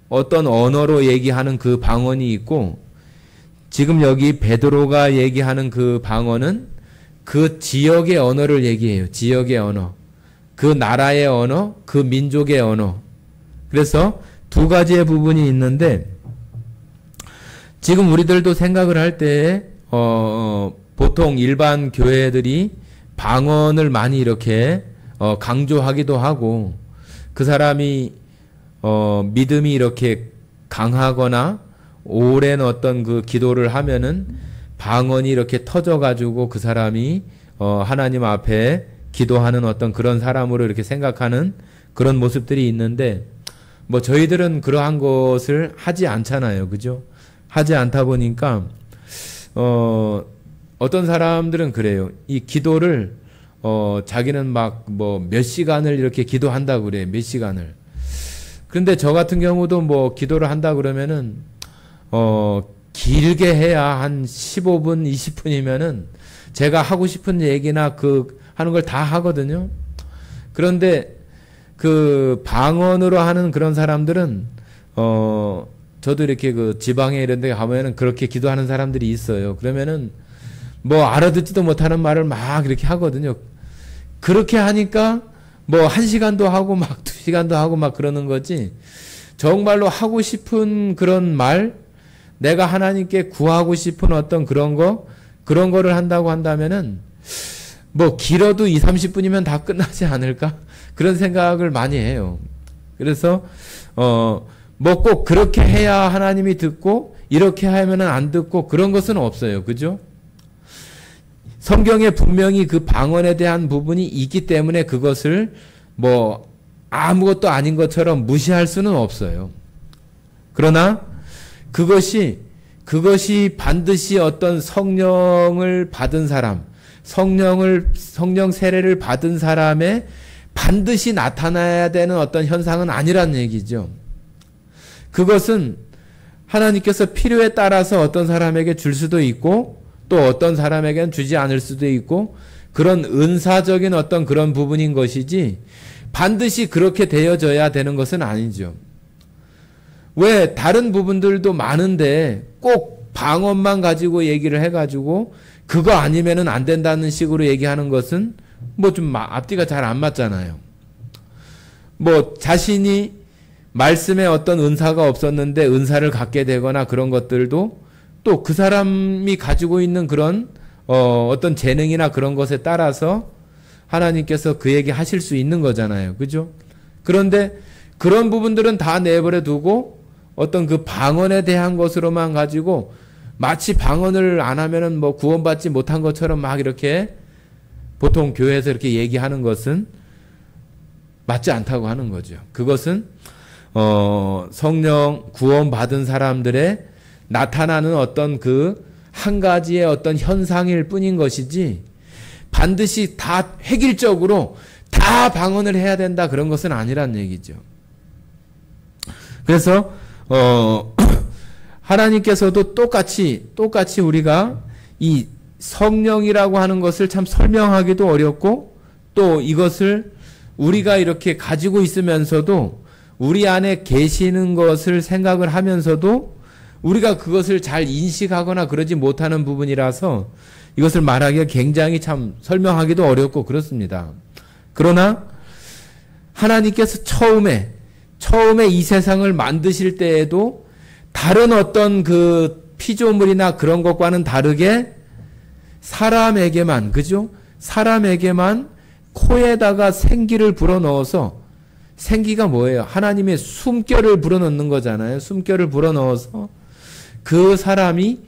어떤 언어로 얘기하는 그 방언이 있고 지금 여기 베드로가 얘기하는 그 방언은 그 지역의 언어를 얘기해요. 지역의 언어. 그 나라의 언어, 그 민족의 언어. 그래서 두 가지의 부분이 있는데 지금 우리들도 생각을 할 때 보통 일반 교회들이 방언을 많이 이렇게 강조하기도 하고 그 사람이 믿음이 이렇게 강하거나 오랜 어떤 그 기도를 하면은 방언이 이렇게 터져가지고 그 사람이 하나님 앞에 기도하는 어떤 그런 사람으로 이렇게 생각하는 그런 모습들이 있는데 뭐 저희들은 그러한 것을 하지 않잖아요. 그죠? 하지 않다 보니까 어떤 사람들은 그래요. 이 기도를 자기는 막 뭐 몇 시간을 이렇게 기도한다고 그래요. 몇 시간을. 그런데 저 같은 경우도 뭐 기도를 한다 그러면은 길게 해야 한 15분, 20분이면은 제가 하고 싶은 얘기나 하는 걸 다 하거든요. 그런데 그 방언으로 하는 그런 사람들은 저도 이렇게 그 지방에 이런 데 가면은 그렇게 기도하는 사람들이 있어요. 그러면은 뭐 알아듣지도 못하는 말을 막 이렇게 하거든요. 그렇게 하니까 뭐 1시간도 하고 막 2시간도 하고 막 그러는 거지. 정말로 하고 싶은 그런 말, 내가 하나님께 구하고 싶은 어떤 그런 거를 한다고 한다면은 뭐 길어도 2, 30분이면 다 끝나지 않을까? 그런 생각을 많이 해요. 그래서 뭐 꼭 그렇게 해야 하나님이 듣고 이렇게 하면은 안 듣고 그런 것은 없어요. 그죠? 성경에 분명히 그 방언에 대한 부분이 있기 때문에 그것을 뭐 아무것도 아닌 것처럼 무시할 수는 없어요. 그러나 그것이 반드시 어떤 성령을 받은 사람, 성령 세례를 받은 사람의 반드시 나타나야 되는 어떤 현상은 아니란 얘기죠. 그것은 하나님께서 필요에 따라서 어떤 사람에게 줄 수도 있고 또 어떤 사람에게는 주지 않을 수도 있고 그런 은사적인 어떤 그런 부분인 것이지 반드시 그렇게 되어져야 되는 것은 아니죠. 왜 다른 부분들도 많은데 꼭 방언만 가지고 얘기를 해가지고 그거 아니면은 안 된다는 식으로 얘기하는 것은 뭐 좀 앞뒤가 잘 안 맞잖아요. 뭐 자신이 말씀에 어떤 은사가 없었는데 은사를 갖게 되거나 그런 것들도 또 그 사람이 가지고 있는 그런 어떤 재능이나 그런 것에 따라서 하나님께서 그에게 하실 수 있는 거잖아요. 그죠? 그런데 그런 부분들은 다 내버려 두고 어떤 그 방언에 대한 것으로만 가지고 마치 방언을 안 하면은 뭐 구원받지 못한 것처럼 막 이렇게 보통 교회에서 이렇게 얘기하는 것은 맞지 않다고 하는 거죠. 그것은 성령 구원받은 사람들의 나타나는 어떤 그 한 가지의 어떤 현상일 뿐인 것이지 반드시 다 획일적으로 다 방언을 해야 된다 그런 것은 아니란 얘기죠. 그래서 하나님께서도 똑같이 우리가 이 성령이라고 하는 것을 참 설명하기도 어렵고 또 이것을 우리가 이렇게 가지고 있으면서도 우리 안에 계시는 것을 생각을 하면서도 우리가 그것을 잘 인식하거나 그러지 못하는 부분이라서 이것을 말하기가 굉장히 참 설명하기도 어렵고 그렇습니다. 그러나 하나님께서 처음에 이 세상을 만드실 때에도 다른 어떤 그 피조물이나 그런 것과는 다르게 사람에게만, 그죠? 사람에게만 코에다가 생기를 불어넣어서 생기가 뭐예요? 하나님의 숨결을 불어넣는 거잖아요. 숨결을 불어넣어서 그 사람이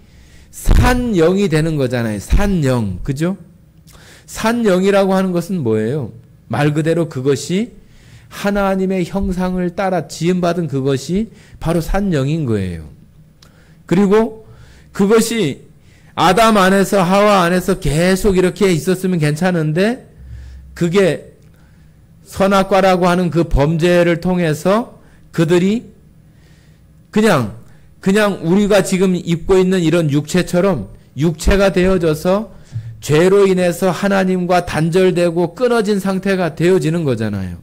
산영이 되는 거잖아요. 산영. 그죠? 산영이라고 하는 것은 뭐예요? 말 그대로 그것이 하나님의 형상을 따라 지음받은 그것이 바로 산영인 거예요. 그리고 그것이 아담 안에서 하와 안에서 계속 이렇게 있었으면 괜찮은데 그게 선악과라고 하는 그 범죄를 통해서 그들이 그냥 우리가 지금 입고 있는 이런 육체처럼 육체가 되어져서 죄로 인해서 하나님과 단절되고 끊어진 상태가 되어지는 거잖아요.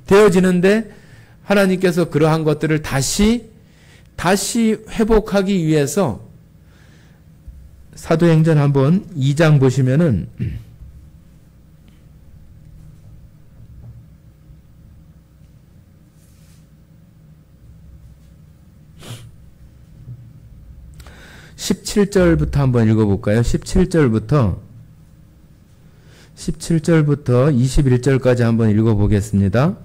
되어지는데 하나님께서 그러한 것들을 다시 회복하기 위해서 사도행전 한번 2장 보시면은 17절부터 한번 읽어볼까요? 17절부터 21절까지 한번 읽어보겠습니다.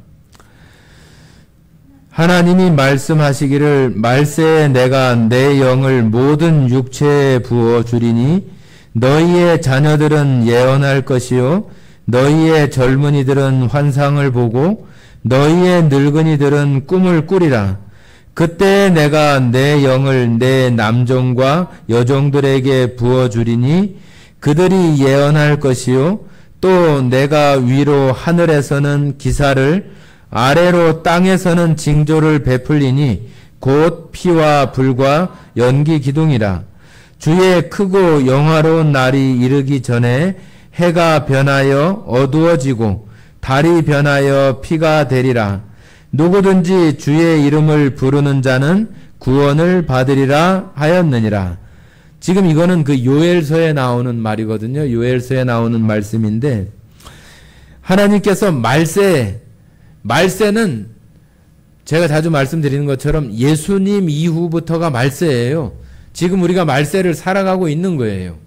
하나님이 말씀하시기를 말세에 내가 내 영을 모든 육체에 부어 주리니 너희의 자녀들은 예언할 것이요 너희의 젊은이들은 환상을 보고 너희의 늙은이들은 꿈을 꾸리라. 그때 내가 내 영을 내 남종과 여종들에게 부어 주리니 그들이 예언할 것이요 또 내가 위로 하늘에서는 기사를 아래로 땅에서는 징조를 베풀리니 곧 피와 불과 연기 기둥이라. 주의 크고 영화로운 날이 이르기 전에 해가 변하여 어두워지고 달이 변하여 피가 되리라. 누구든지 주의 이름을 부르는 자는 구원을 받으리라 하였느니라. 지금 이거는 그 요엘서에 나오는 말이거든요. 요엘서에 나오는 말씀인데 하나님께서 말세는 제가 자주 말씀드리는 것처럼 예수님 이후부터가 말세예요. 지금 우리가 말세를 살아가고 있는 거예요.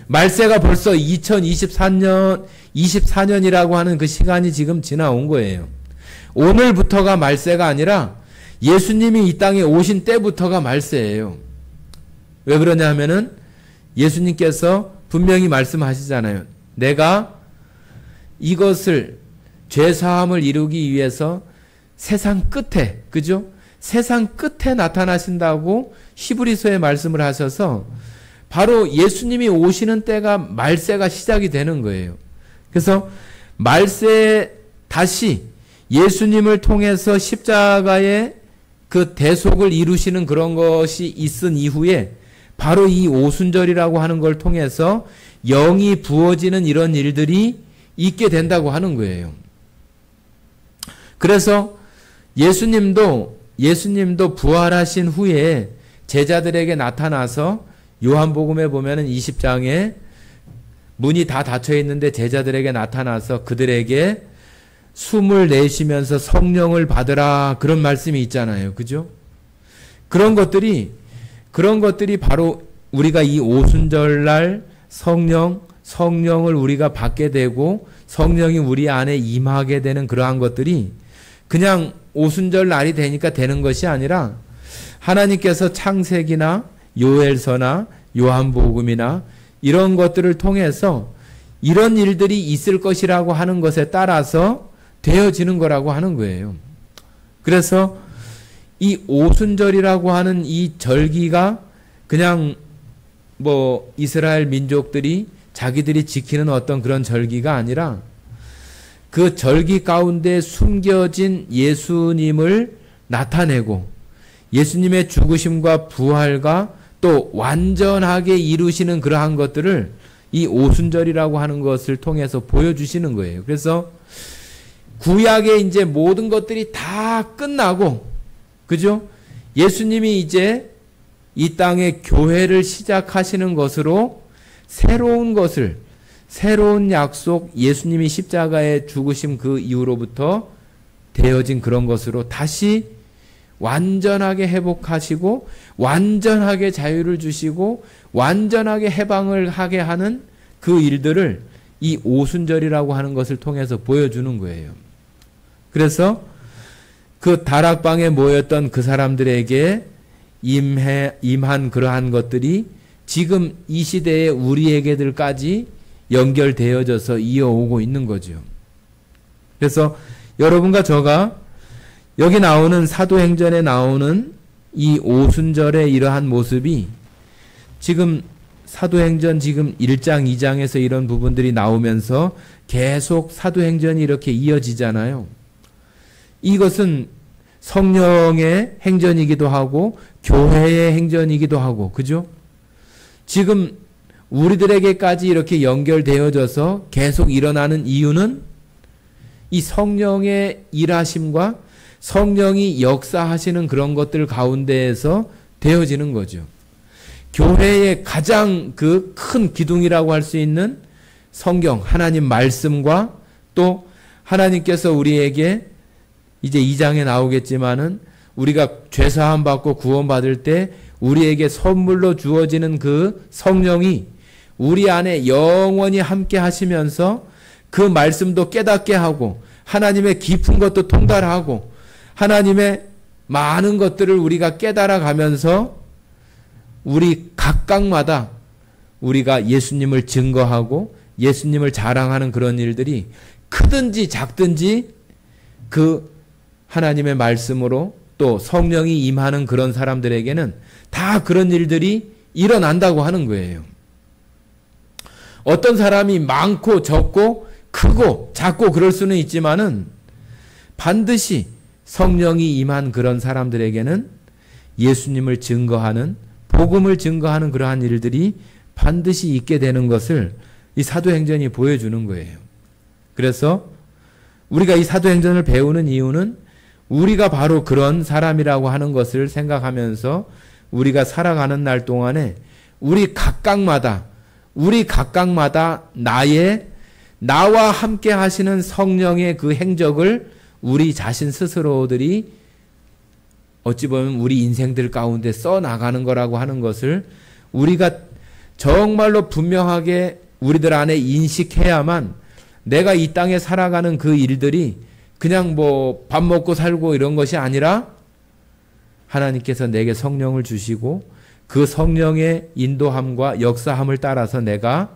말세가 벌써 2024년이라고 하는 그 시간이 지금 지나온 거예요. 오늘부터가 말세가 아니라 예수님이 이 땅에 오신 때부터가 말세예요. 왜 그러냐 하면은 예수님께서 분명히 말씀하시잖아요. 내가 이것을 죄사함을 이루기 위해서 세상 끝에, 그죠? 세상 끝에 나타나신다고 히브리서에 말씀을 하셔서 바로 예수님이 오시는 때가 말세가 시작이 되는 거예요. 그래서 말세 다시 예수님을 통해서 십자가의 그 대속을 이루시는 그런 것이 있은 이후에 바로 이 오순절이라고 하는 걸 통해서 영이 부어지는 이런 일들이 있게 된다고 하는 거예요. 그래서 예수님도 부활하신 후에 제자들에게 나타나서 요한복음에 보면은 20장에 문이 다 닫혀 있는데 제자들에게 나타나서 그들에게 숨을 내쉬면서 성령을 받으라 그런 말씀이 있잖아요. 그죠? 그런 것들이 바로 우리가 이 오순절날 성령을 우리가 받게 되고 성령이 우리 안에 임하게 되는 그러한 것들이 그냥 오순절 날이 되니까 되는 것이 아니라 하나님께서 창세기나 요엘서나 요한복음이나 이런 것들을 통해서 이런 일들이 있을 것이라고 하는 것에 따라서 되어지는 거라고 하는 거예요. 그래서 이 오순절이라고 하는 이 절기가 그냥 뭐 이스라엘 민족들이 자기들이 지키는 어떤 그런 절기가 아니라 그 절기 가운데 숨겨진 예수님을 나타내고 예수님의 죽으심과 부활과 또 완전하게 이루시는 그러한 것들을 이 오순절이라고 하는 것을 통해서 보여주시는 거예요. 그래서 구약의 이제 모든 것들이 다 끝나고, 그죠? 예수님이 이제 이 땅에 교회를 시작하시는 것으로 새로운 약속, 예수님이 십자가에 죽으심 그 이후로부터 되어진 그런 것으로 다시 완전하게 회복하시고 완전하게 자유를 주시고 완전하게 해방을 하게 하는 그 일들을 이 오순절이라고 하는 것을 통해서 보여주는 거예요. 그래서 그 다락방에 모였던 그 사람들에게 임한 그러한 것들이 지금 이 시대에 우리에게들까지 연결되어져서 이어오고 있는 거죠. 그래서 여러분과 저가 여기 나오는 사도행전에 나오는 이 오순절의 이러한 모습이 지금 사도행전 지금 1장, 2장에서 이런 부분들이 나오면서 계속 사도행전이 이렇게 이어지잖아요. 이것은 성령의 행전이기도 하고 교회의 행전이기도 하고, 그죠? 지금 우리들에게까지 이렇게 연결되어져서 계속 일어나는 이유는 이 성령의 일하심과 성령이 역사하시는 그런 것들 가운데에서 되어지는 거죠. 교회의 가장 그 큰 기둥이라고 할 수 있는 성경, 하나님 말씀과 또 하나님께서 우리에게 이제 2장에 나오겠지만은 우리가 죄사함 받고 구원받을 때 우리에게 선물로 주어지는 그 성령이 우리 안에 영원히 함께 하시면서 그 말씀도 깨닫게 하고 하나님의 깊은 것도 통달하고 하나님의 많은 것들을 우리가 깨달아 가면서 우리 각각마다 우리가 예수님을 증거하고 예수님을 자랑하는 그런 일들이 크든지 작든지 그 하나님의 말씀으로 또 성령이 임하는 그런 사람들에게는 다 그런 일들이 일어난다고 하는 거예요. 어떤 사람이 많고 적고 크고 작고 그럴 수는 있지만은 반드시 성령이 임한 그런 사람들에게는 예수님을 증거하는 복음을 증거하는 그러한 일들이 반드시 있게 되는 것을 이 사도행전이 보여주는 거예요. 그래서 우리가 이 사도행전을 배우는 이유는 우리가 바로 그런 사람이라고 하는 것을 생각하면서 우리가 살아가는 날 동안에 우리 각각마다 나의 나와 함께 하시는 성령의 그 행적을 우리 자신 스스로들이 어찌 보면 우리 인생들 가운데 써나가는 거라고 하는 것을 우리가 정말로 분명하게 우리들 안에 인식해야만 내가 이 땅에 살아가는 그 일들이 그냥 뭐 밥 먹고 살고 이런 것이 아니라 하나님께서 내게 성령을 주시고 그 성령의 인도함과 역사함을 따라서 내가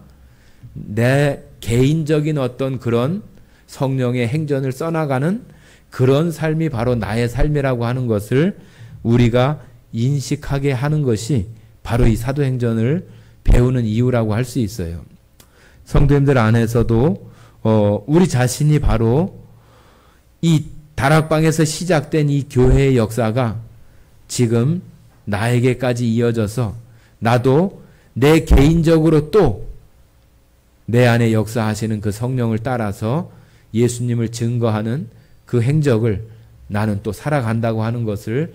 내 개인적인 어떤 그런 성령의 행전을 써나가는 그런 삶이 바로 나의 삶이라고 하는 것을 우리가 인식하게 하는 것이 바로 이 사도행전을 배우는 이유라고 할 수 있어요. 성도님들 안에서도 우리 자신이 바로 이 다락방에서 시작된 이 교회의 역사가 지금 나에게까지 이어져서 나도 내 개인적으로 또 내 안에 역사하시는 그 성령을 따라서 예수님을 증거하는 그 행적을 나는 또 살아간다고 하는 것을